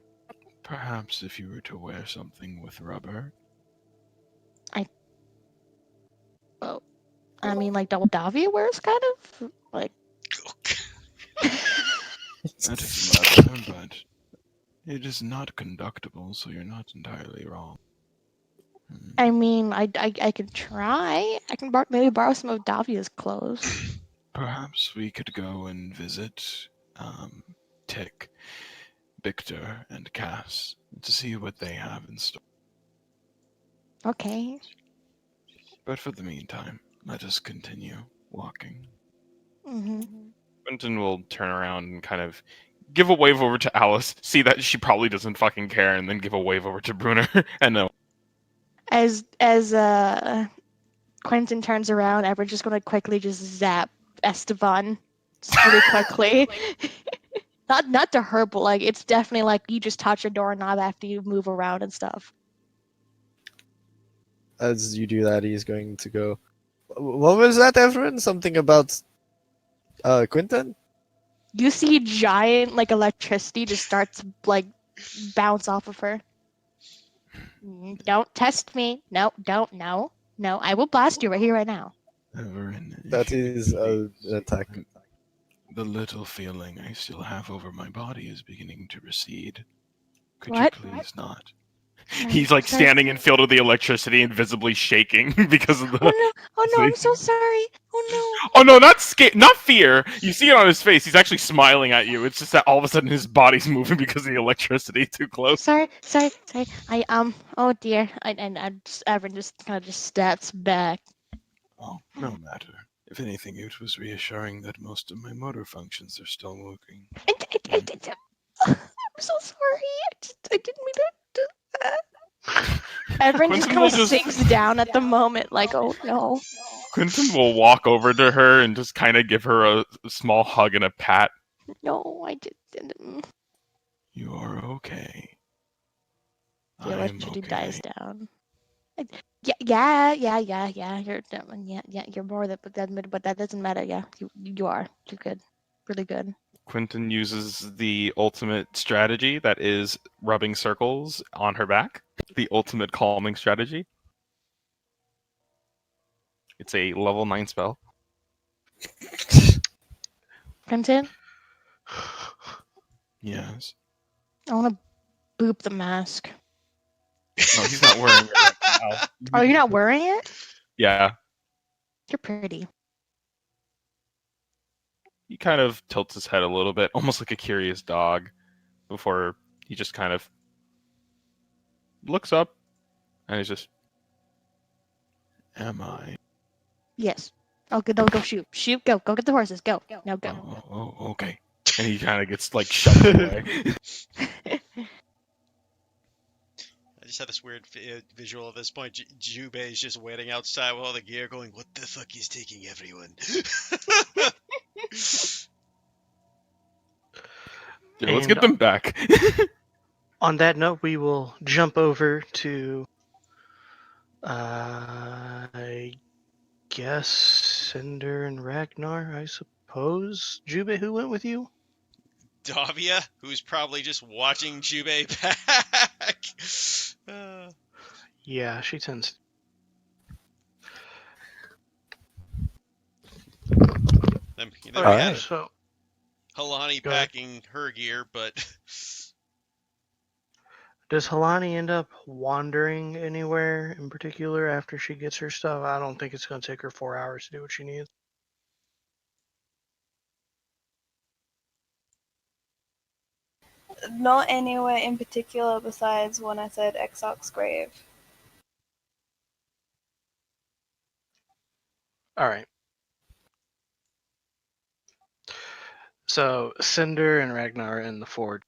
Perhaps if you were to wear something with rubber. I mean, like Davia wears, kind of like. That is leather, but it is not conductible, so you're not entirely wrong. I mean, I can try. I can maybe borrow some of Davia's clothes. Perhaps we could go and visit Tick, Victor, and Cass to see what they have in store. Okay. But for the meantime, let us continue walking. Mm-hmm. Quentin will turn around and kind of give a wave over to Alice, see that she probably doesn't fucking care, and then give a wave over to Brunner, and no. As Quentin turns around, Everett's just gonna quickly just zap Esteban just really quickly. Not to her, but like it's definitely like you just touch a doorknob after you move around and stuff. as you do that, he's going to go. What was that, Everin? Something about Quinton? You see giant like electricity just starts like bounce off of her. Don't test me. No, don't. No, no. I will blast you right here, right now. Everin, if That you is could an attack. please, the little feeling I still have over my body is beginning to recede. Could you What? please not? Sorry, He's like sorry. standing in field of the electricity and visibly shaking because of the. Oh no! Oh no! I'm thing. so sorry. Oh Oh no, not fear. You see it on his face. He's actually smiling at you. It's just that all of a sudden his body's moving because of the electricity too no! close. Sorry. I Oh dear. Evan just kind of just steps back. Oh, no matter. If anything, it was reassuring that most of my motor functions are still working. I'm so sorry. I didn't mean to. Evan just Quentin kind will of just sinks down at the moment, like, oh no. Quentin will walk over to her and just kind of give her a small hug and a pat. No, I didn't. You are okay. The I am electricity okay. dies down. Yeah. You're more than, but that doesn't matter. Yeah, you are. You're good. Really good. Quentin uses the ultimate strategy that is rubbing circles on her back. The ultimate calming strategy. It's a level 9 spell. Crimson, Yes. I want to boop the mask. No, he's not wearing it right now. Oh, you're not wearing it? Yeah. You're pretty. He kind of tilts his head a little bit, almost like a curious dog, before he just kind of looks up and he's just, Am I? Yes. Oh, good. Go shoot. Shoot. Go. Go get the horses. Go. Now go. Oh, okay. and he kind of gets like shoved away. I just had this weird visual at this point. Jubei is just waiting outside with all the gear going, what the fuck is taking everyone? Yeah, let's And get them back. on that note, we will jump over to, I guess, Cinder and Ragnar, I suppose. Jube, who went with you? Davia, who's probably just watching Jubei back. Yeah, she tends. Then we Alright. had So, Halani Go ahead. packing her gear, but does Halani end up wandering anywhere in particular after she gets her stuff? I don't think it's going to take her 4 hours to do what she needs. Not anywhere in particular besides when I said Exarch's grave. All right. So Cinder and Ragnar in the forge.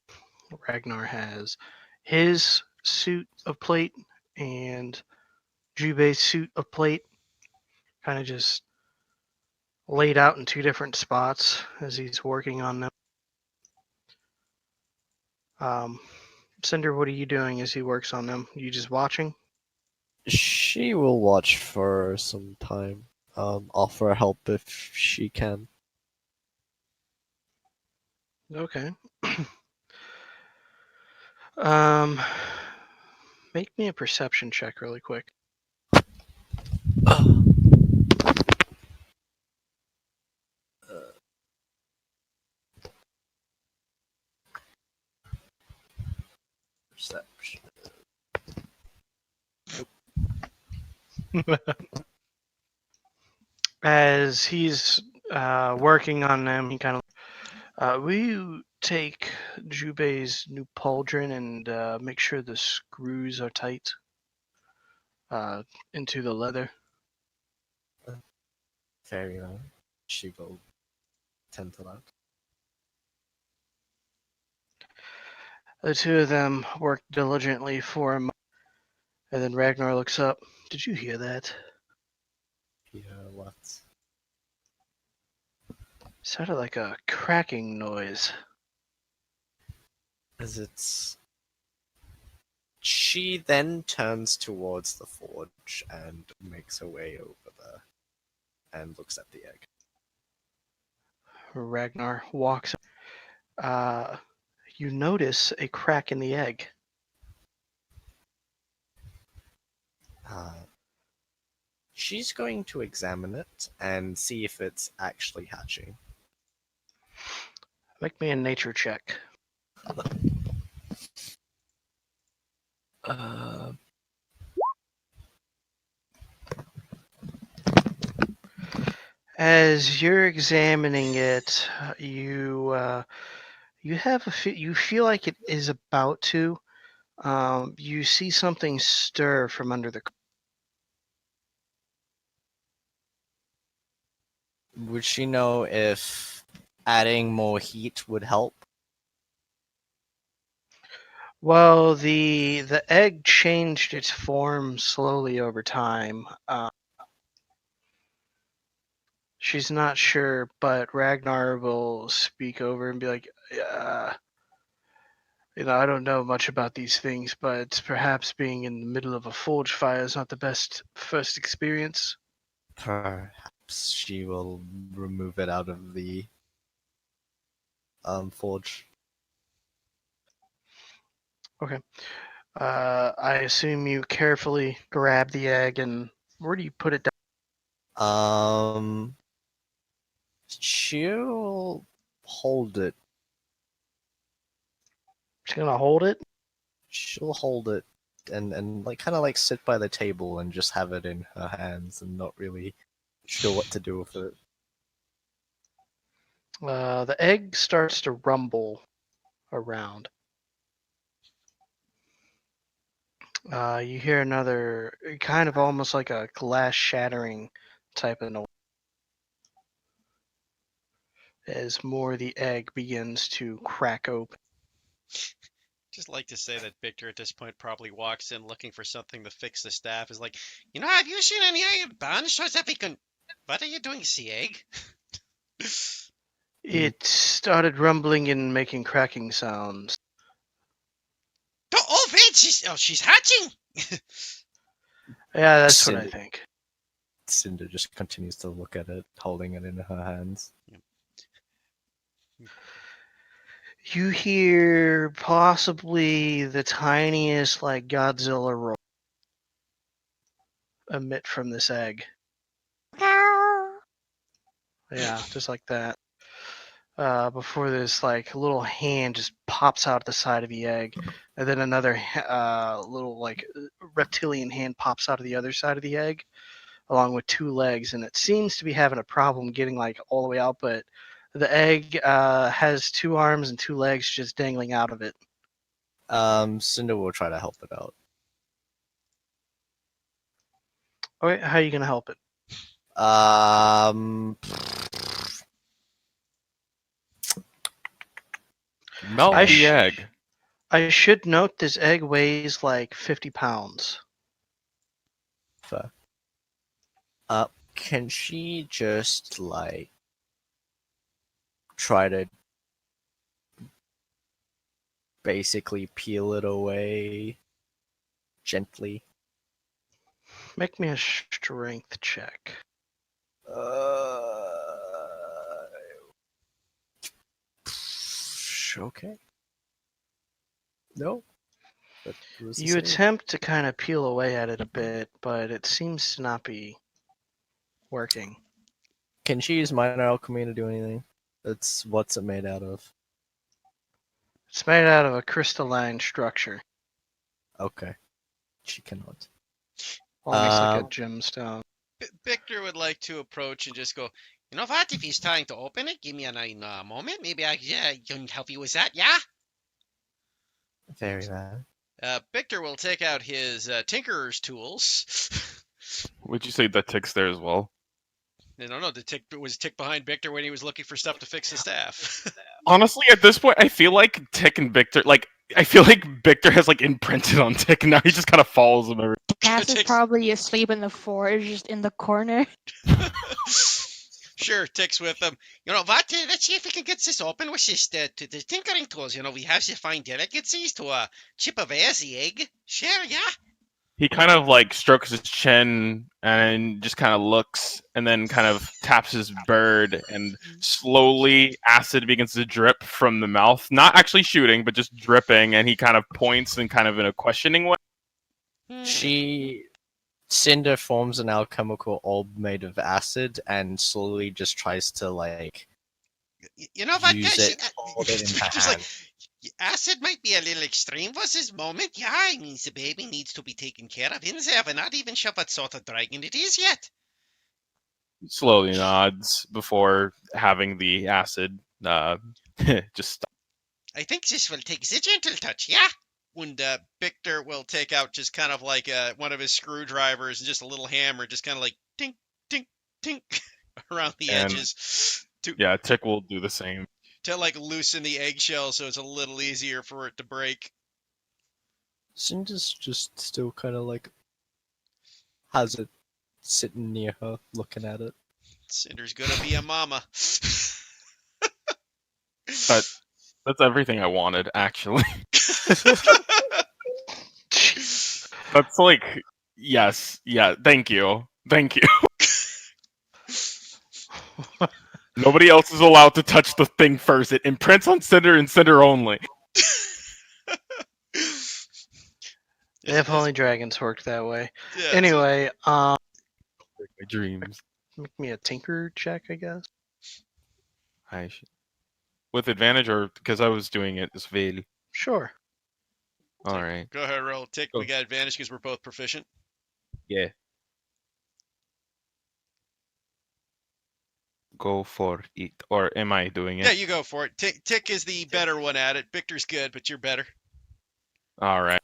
Ragnar has his suit of plate and Jubei's suit of plate, kind of just laid out in two different spots as he's working on them. Cinder, what are you doing as he works on them? You just watching? She will watch for some time. Offer help if she can. Okay. um, make me a perception check really quick. Perception. As he's working on them, he kind of, will you take Jubei's new pauldron and make sure the screws are tight into the leather? Very well. She will tend to that. The two of them work diligently for him, and then Ragnar looks up. Did you hear that? Yeah, what? Sounded like a cracking noise. As it's. She She then turns towards the forge and makes her way over there and looks at the egg. Ragnar walks. You notice a crack in the egg. She's going to examine it and see if it's actually hatching. Make me a nature check. As you're examining it, you you feel like it is about to. You see something stir from under the. Would she know if adding more heat would help? Well, the egg changed its form slowly over time. She's not sure, but Ragnar will speak over and be like, I don't know much about these things, but perhaps being in the middle of a forge fire is not the best first experience. Perhaps she will remove it out of the forge. Okay. I assume you carefully grab the egg, and where do you put it down? She'll hold it. She's gonna hold it. She'll hold it and like kind of like sit by the table and just have it in her hands and not really sure what to do with it. The egg starts to rumble around. You hear another kind of almost like a glass shattering type of noise as more of the egg begins to crack open. Just like to say that Victor at this point probably walks in looking for something to fix the staff. Is like, have you seen any iron banisters that we can? What are you doing, sea egg? It started rumbling and making cracking sounds. Oh, wait, she's hatching. Yeah, that's what I think. Cinder just continues to look at it, holding it in her hands. You hear possibly the tiniest, like, Godzilla roar emit from this egg. Yeah, just like that. Before this, like, little hand just pops out the side of the egg, and then another little, like, reptilian hand pops out of the other side of the egg, along with two legs, and it seems to be having a problem getting, like, all the way out, but the egg has two arms and two legs just dangling out of it. Cinder will try to help it out. Okay, how are you gonna help it? Melt the egg. I should note this egg weighs like 50 pounds. Fair. Can she just like try to basically peel it away gently? Make me a strength check. Okay. No. You attempt to kind of peel away at it a bit, but it seems to not be working. Can she use minor alchemy to do anything? What's it made out of? It's made out of a crystalline structure. Okay. She cannot. Almost like a gemstone. Victor would like to approach and just go, you know what? If he's trying to open it, give me a moment. Maybe I can help you with that, yeah? Very well. Victor will take out his tinkerer's tools. Would you say that tick's there as well? No, the tick was tick behind Victor when he was looking for stuff to fix the staff. Honestly, at this point, I feel like Tick and Victor, I feel like Victor has imprinted on Tick, and now he just kind of follows him every. Cass is probably asleep in the forge, just in the corner. Sure, Tick's with them. You know what? Let's see if we can get this open with this the tinkering tools. You know, we have to find delicacies to chip away at the egg. Sure, yeah. He kind of like strokes his chin and just kind of looks and then kind of taps his bird and slowly acid begins to drip from the mouth. Not actually shooting, but just dripping, and he kind of points and kind of in a questioning way. Cinder forms an alchemical orb made of acid and slowly just tries to like You know what? use it, hold it in her Victor's like, hand. acid might be a little extreme for this moment. Yeah, I mean, the baby needs to be taken care of in there. We're not even sure what sort of dragon it is yet. Slowly nods before having the acid just stop. I think this will take the gentle touch, yeah? And Victor will take out just kind of like one of his screwdrivers and just a little hammer, just kind of like tink, tink, tink around the And- edges Yeah, Tick will do the same. to like loosen the eggshell so it's a little easier for it to break. Cinder's just still kind of like has it sitting near her, looking at it. Cinder's gonna be a mama. But that's everything I wanted, actually. That's like, yes, yeah, thank you. Thank you. Nobody else is allowed to touch the thing first. It imprints on Cinder and Cinder only. If only dragons worked that way. Yeah, Anyway, My dreams. make me a tinker check, I guess. I should... With advantage, or because I was doing it as well? Sure. Alright. go ahead, roll. Tick, Go. we got advantage because we're both proficient. Yeah. Go for it. Or am I doing it? Yeah, you go for it. Tick is the better one at it. Victor's good, but you're better. Alright.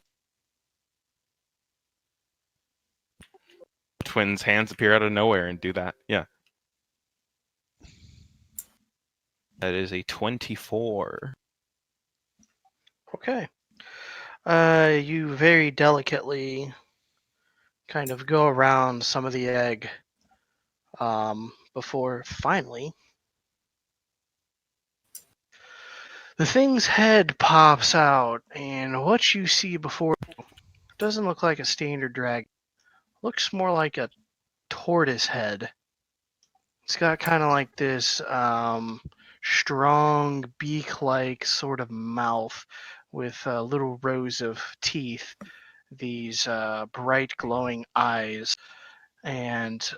Twins' hands appear out of nowhere and do that. Yeah. That is a 24. Okay. You very delicately kind of go around some of the egg before finally the thing's head pops out, and what you see before you doesn't look like a standard dragon. Looks more like a tortoise head. It's got kind of like this strong beak-like sort of mouth with little rows of teeth, these bright glowing eyes, and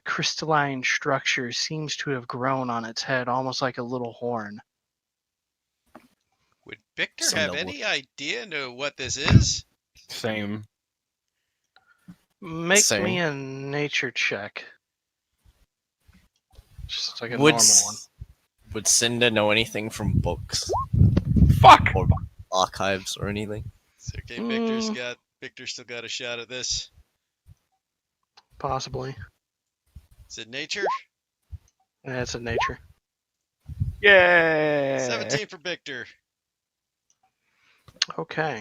crystalline structure seems to have grown on its head, almost like a little horn. Would Victor Some have noble- any idea know what this is? Same. Make Same. me a nature check. Just like a Would normal one. would Cinder know anything from books Fuck! or archives or anything? It's okay, Mm. Victor's still got a shot at this. Possibly. Is it nature? Yeah, it's a nature. Yay! 17 for Victor. Okay.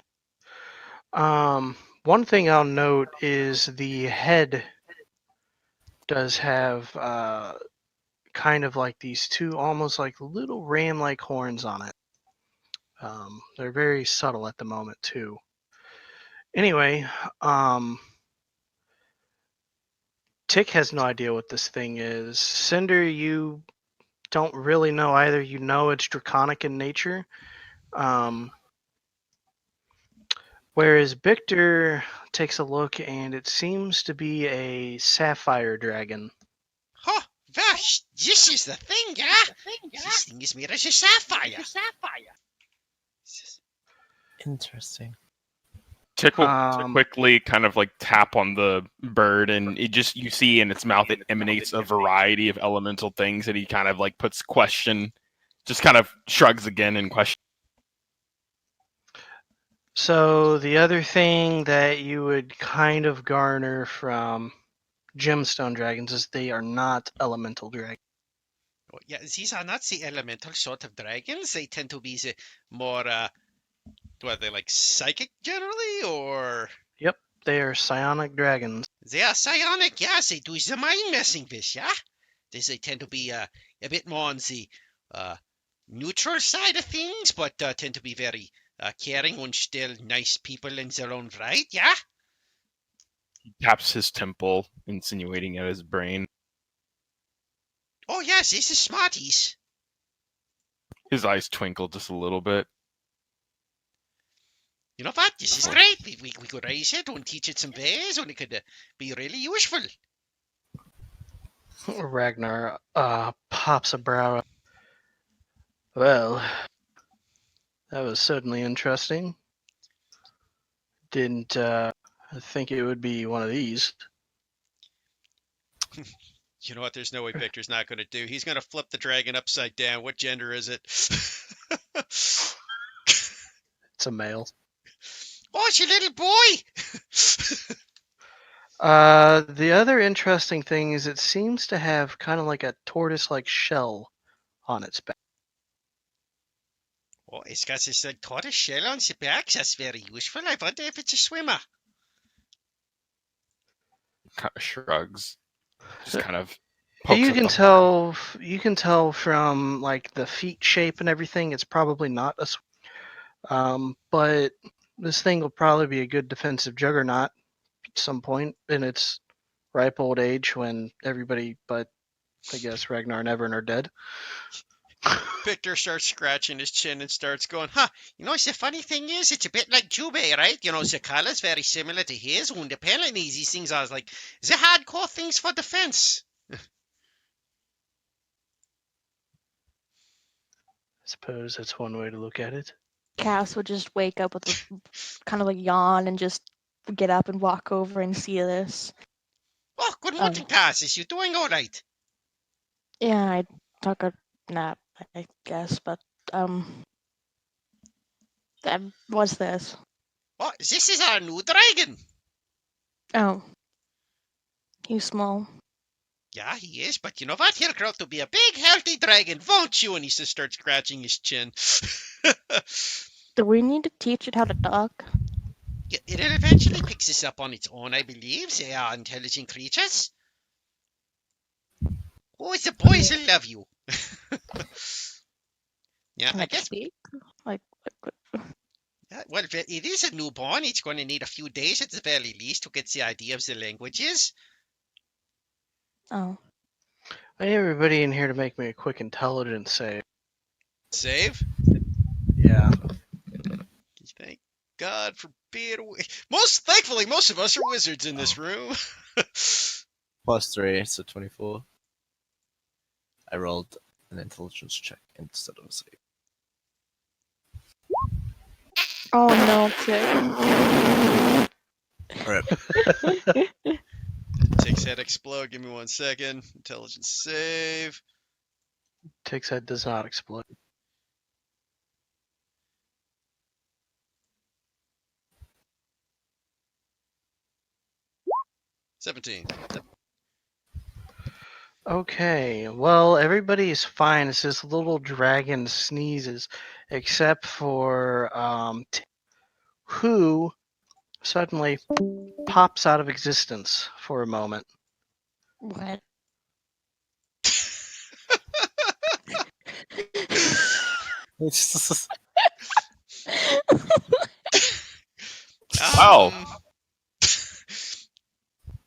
One thing I'll note is the head does have kind of like these two almost like little ram-like horns on it. They're very subtle at the moment too. Anyway, Tick has no idea what this thing is. Cinder, you don't really know either. You know it's draconic in nature. Whereas Victor takes a look and it seems to be a sapphire dragon. Huh, Vash, this is the thing, yeah? This thing is made as a sapphire. Interesting. Tick will Um, quickly kind of like tap on the bird, and it just, you see in its mouth it emanates a variety of elemental things, and he kind of like puts question, just kind of shrugs again in question. So the other thing that you would kind of garner from gemstone dragons is they are not elemental dragons. Oh, yeah, these are not the elemental sort of dragons. They tend to be the more, what, they like psychic generally, or? Yep, they are psionic dragons. They are psionic, yes, they do the mind messing with, yeah? They tend to be a bit more on the neutral side of things, but tend to be very caring and still nice people in their own right. Yeah. He taps his temple, insinuating at his brain. Oh yes, this is Smarties. His eyes twinkle just a little bit. You know what? This is great. We could raise it and teach it some ways, and it could be really useful. Ragnar pops a brow. Well, that was certainly interesting. Didn't think it would be one of these. You know what? There's no way Victor's not going to do. He's going to flip the dragon upside down. What gender is it? It's a male. Oh, it's your little boy. The other interesting thing is it seems to have kind of like a tortoise-like shell on its back. Oh, it's got this like tortoise shell on its back. That's very useful. I wonder if it's a swimmer. Kind of shrugs. Just kind of. You can tell from like the feet shape and everything. It's probably not a. But this thing will probably be a good defensive juggernaut at some point in its ripe old age when everybody but I guess Ragnar and Evern are dead. Victor starts scratching his chin and starts going, huh, you know, the funny thing is, it's a bit like Jubei, right? You know, the color's very similar to his, and apparently these things are like the hardcore things for defense. I suppose that's one way to look at it. Cass would just wake up with a kind of like yawn and just get up and walk over and see this. Oh, good morning, Cass. Is you doing all right? Yeah, I took a nap, I guess, but what's this? Oh, this is our new dragon. Oh, he's small. Yeah, he is, but you know what? He'll grow up to be a big, healthy dragon, won't you? And he just starts scratching his chin. Do we need to teach it how to talk? It eventually picks this up on its own, I believe. They are intelligent creatures. Oh, the boys will love you. Yeah, Can I it guess. speak? Like, Yeah, well, it is a newborn. It's going to need a few days at the very least to get the idea of the languages. oh, I need everybody in here to make me a quick intelligence save. Save? Yeah. Thank God for being thankfully, most of us are wizards in this room. +3, so 24. I rolled an intelligence check instead of a save. oh no, Tick. Tick's head explode. Give me 1 second. Intelligence save. Tick's head does not explode. $17. Okay, well, everybody's fine as this little dragon sneezes, except for who suddenly pops out of existence for a moment. What? Wow.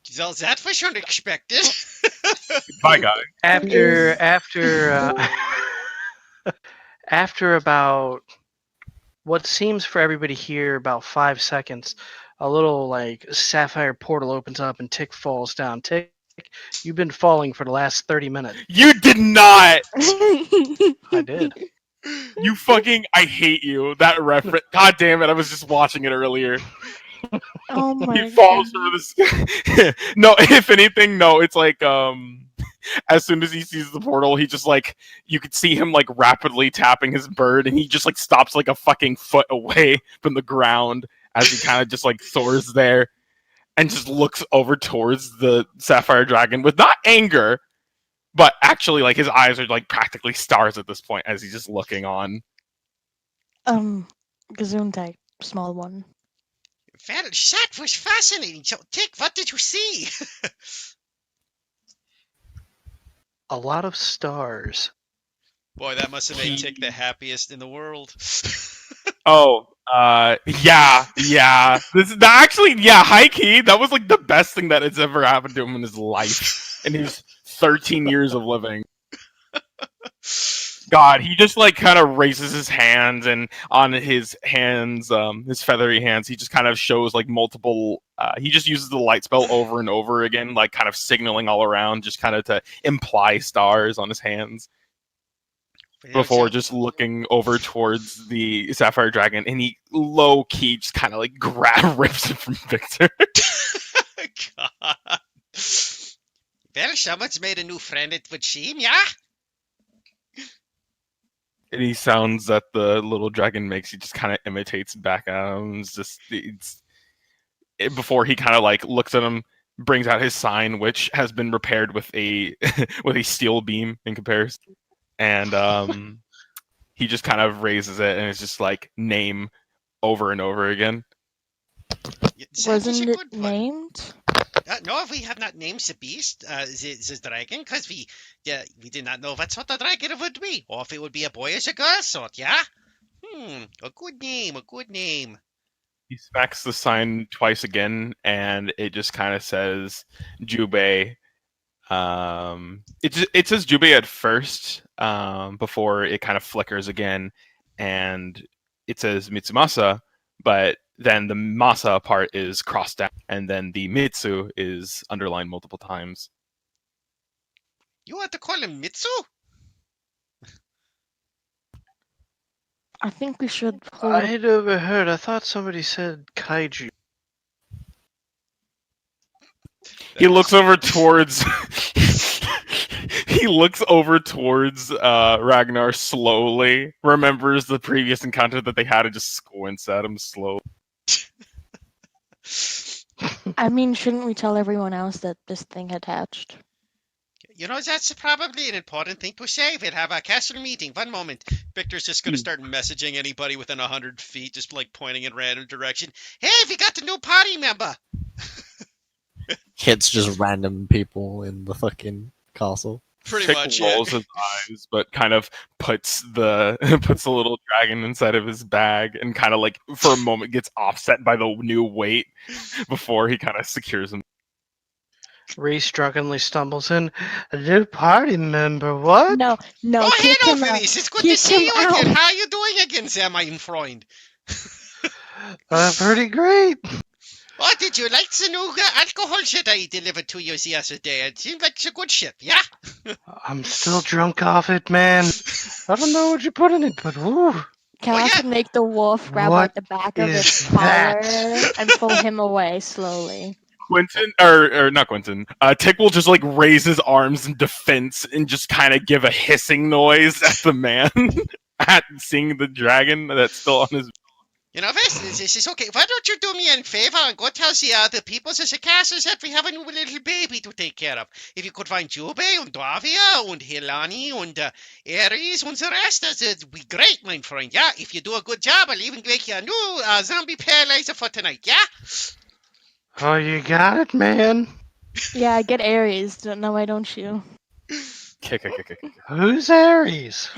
So that was unexpected. Bye, guy. After about what seems for everybody here about 5 seconds, a little like sapphire portal opens up and Tick falls down. Tick, you've been falling for the last 30 minutes. You did not. I did. You fucking. I hate you. That reference. God damn it! I was just watching it earlier. Oh my He falls god. through this. No, if anything, no. It's like as soon as he sees the portal, he just like you could see him like rapidly tapping his bird, and he just like stops like a fucking foot away from the ground as he kind of just like soars there, and just looks over towards the sapphire dragon with not anger, but actually like his eyes are like practically stars at this point as he's just looking on. Gesundheit, small one. Well, that was fascinating. So, Tick, what did you see? a lot of stars. Boy, that must have made Tick the happiest in the world. Oh, yeah. High key, that was like the best thing that has ever happened to him in his life, in his 13 years of living. God, he just like kind of raises his hands, and on his hands, his feathery hands, he just kind of shows like multiple. He just uses the light spell over and over again, like kind of signaling all around, just kind of to imply stars on his hands. Before just looking over towards the Sapphire Dragon, and he low key just kind of like rips it from Victor. God. Well, someone's made a new friend, it would seem, yeah? Any sounds that the little dragon makes, he just kind of imitates back at him. Before he kind of like looks at him, brings out his sign, which has been repaired with a with a steel beam in comparison, and he just kind of raises it, and it's just like name over and over again. Wasn't it named? No, we have not named the beast, the dragon, because we did not know what sort of dragon it would be, or if it would be a boy or a girl sort, yeah? A good name. He smacks the sign twice again, and it just kind of says Jubei. It says Jubei at first, before it kind of flickers again, and it says Mitsumasa, but then the Masa part is crossed out, and then the Mitsu is underlined multiple times. You want to call him Mitsu? I think we should hold. I had overheard. I thought somebody said kaiju. He looks over towards. He looks over towards Ragnar slowly. Remembers the previous encounter that they had, and just squints at him slowly. I mean, shouldn't we tell everyone else that this thing had hatched? You know, that's probably an important thing to say. We'll have a castle meeting. One moment. Victor's just going to start messaging anybody within 100 feet, just like pointing in random direction. Hey, we got a new party member. Hits just random people in the fucking castle. Pretty much, yeah. rolls his eyes, but kind of puts the little dragon inside of his bag, and kind of like for a moment gets offset by the new weight before he kind of secures him. Reese drunkenly stumbles in. A new party member, what? No, Oh, kick hello, him out. Felice. It's good Kick to see him you out. again. How are you doing again, Sam, mein Freund? Pretty great. Oh, did you like the new alcohol shit I delivered to you yesterday? It seemed like it's a good shit, yeah? I'm still drunk off it, man. I don't know what you put in it, but woo. Can I also make the wolf grab What out the back of its is collar that? and pull him away slowly? Quentin, or not Quentin, Tick will just like raise his arms in defense and just kind of give a hissing noise at the man at seeing the dragon that's still on his. You know, this is okay. Why don't you do me a favor and go tell the people at the castle that we have a new little baby to take care of. If you could find Jubei and Davia and Hilani and Ares and the rest, it'd be great, my friend, yeah? If you do a good job, I'll even make you a new zombie paralyzer for tonight, yeah? Oh, you got it, man. Yeah, get Ares. No, why don't you? Kick. Who's Ares?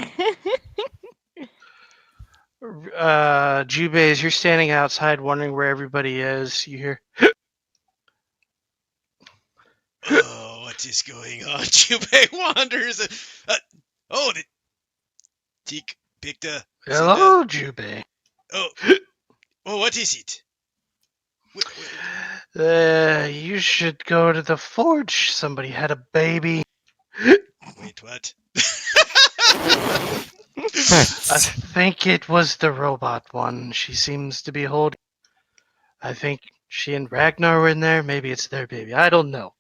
Jubei, you're standing outside wondering where everybody is. You hear, Oh, what is going on? Jubei wanders. Tick, Victor. hello, Jubei. Oh, what is it? You should go to the forge. Somebody had a baby. Wait, what? I think it was the robot one. She seems to be holding. I think she and Ragnar were in there. Maybe it's their baby. I don't know.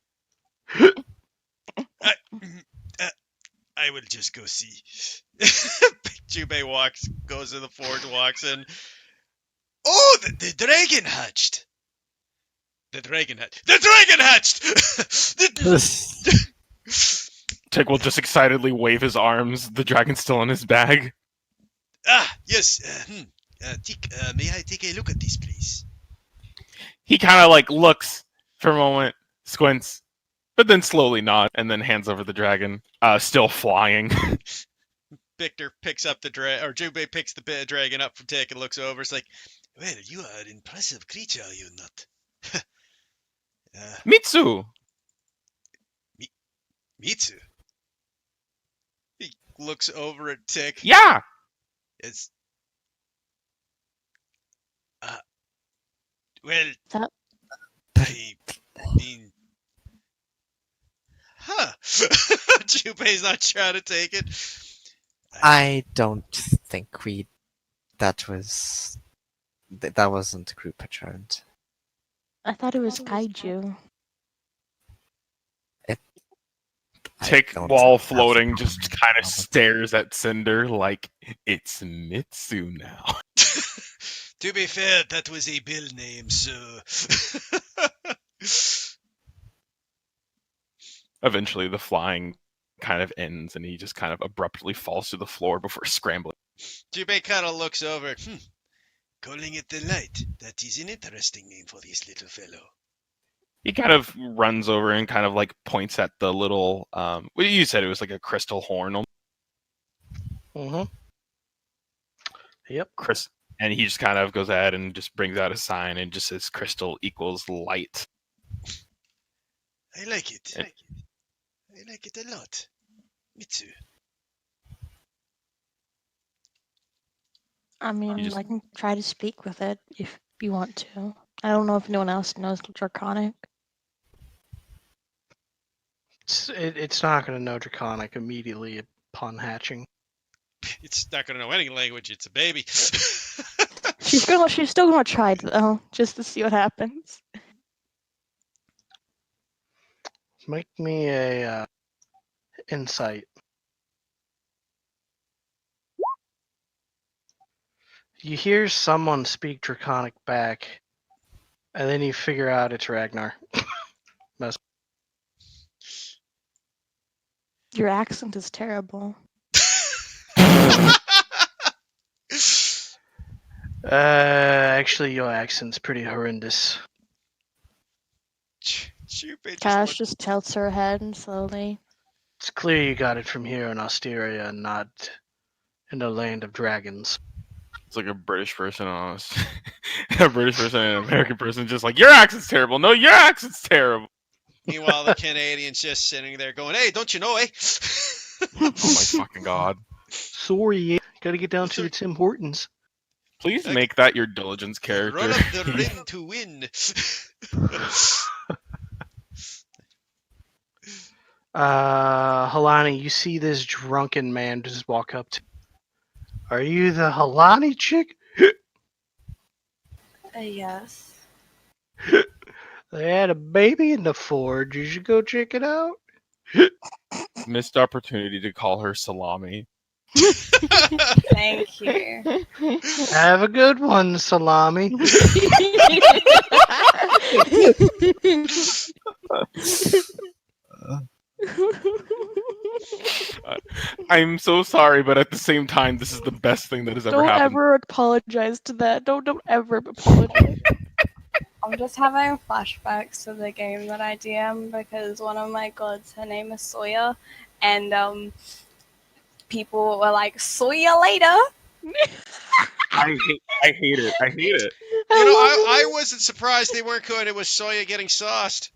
I will just go see. Jubei goes to the forge, walks in. Oh, the dragon hatched. The dragon hatched! Tick will just excitedly wave his arms. The dragon's still in his bag. Yes. Tick, may I take a look at this, please? He kind of like looks for a moment, squints, but then slowly nods and then hands over the dragon, still flying. Victor picks up the or Jubei picks the dragon up from Tick and looks over. It's like, Well, you are an impressive creature, are you not? Mitsu! Mitsu. he looks over at Tick. Yeah! It's well, That- I mean, Huh. Jubei's not trying to take it. I don't think that wasn't a group adjourned. I thought it was kaiju. Tick, don't while have floating, the just knowledge kind of of it. stares at Cinder like, it's Mitsu now. to be fair, that was a bill name, so. Eventually, the flying kind of ends, and he just kind of abruptly falls to the floor before scrambling. Jubei kind of looks over. Calling it the light. That is an interesting name for this little fellow. He kind of runs over and kind of like points at the little. Well, you said it was like a crystal horn. Mm-hmm. Yep. And he just kind of goes ahead and just brings out a sign and just says crystal equals light. I like it. Yeah. I like it a lot. Mitsu. I mean, You just- I can try to speak with it if you want to. I don't know if anyone else knows Draconic. It's not going to know Draconic immediately upon hatching. It's not gonna know any language. It's a baby. She's still gonna try though, just to see what happens. Make me a insight. You hear someone speak Draconic back, and then you figure out it's Ragnar. Your accent is terrible. Actually, your accent's pretty horrendous. Jubei Cash just tilts her head and slowly. It's clear you got it from here in Osteria and not in the land of dragons. It's like a British person on us. A British person and an American person just like, your accent's terrible. No, your accent's terrible. Meanwhile, the Canadian's just sitting there going, "Hey, don't you know, eh?" Oh my fucking god. Sorry, gotta get down to the Tim Hortons. Please make that your diligence character. Run up the ring to win. Halani, you see this drunken man just walk up to. Are you the Halani chick? Yes. They had a baby in the forge. You should go check it out. Missed opportunity to call her Salami. Thank you. Have a good one, Salami. I'm so sorry, but at the same time, this is the best thing that has ever Don't happened. ever apologize to that. Don't ever apologize. I'm just having flashbacks to the game that I DM because one of my gods, her name is Sawyer, and people were like, "See you later." I hate it. I hate it. You know, I wasn't surprised they weren't going. It was Soya getting sauced.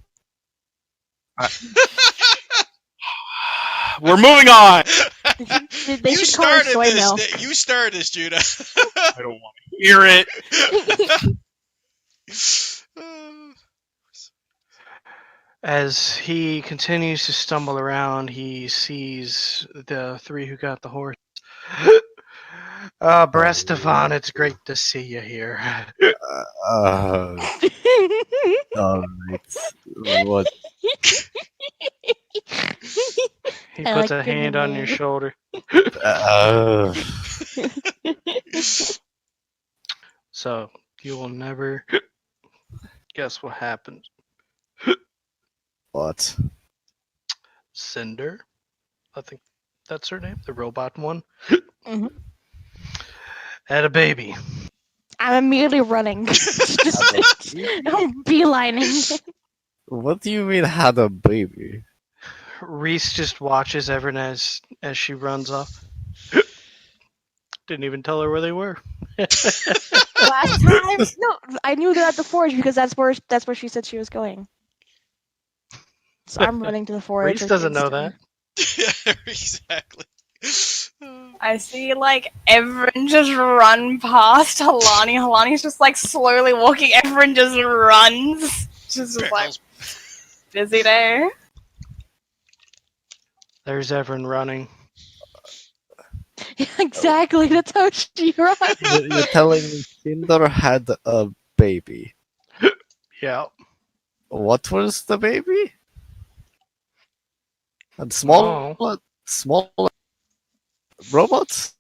We're moving on. They You should call her started soy this. milk. You started this, Judah. I don't want to hear it. As he continues to stumble around, he sees the three who got the horse. Brestefan, it's great to see you here. Alright. What? He I puts like a your hand on your name. shoulder. So you will never guess what happened. What? Cinder, I think that's her name, the robot one, Mhm. had a baby. I'm immediately running. I'm beelining. What do you mean had a baby? Reese just watches Everin as she runs off. Didn't even tell her where they were. Last time, no, I knew they're at the forge because that's where she said she was going. So I'm running to the forge. Reese doesn't know against that. her. Yeah, exactly. I see like everyone just run past Halani. Halani's just like slowly walking. Everyone just runs. Just like Pickles. busy day. There's Everin running. Yeah, exactly. That's how she runs. You're telling me Cinder had a baby. Yeah. What was the baby? And small robots?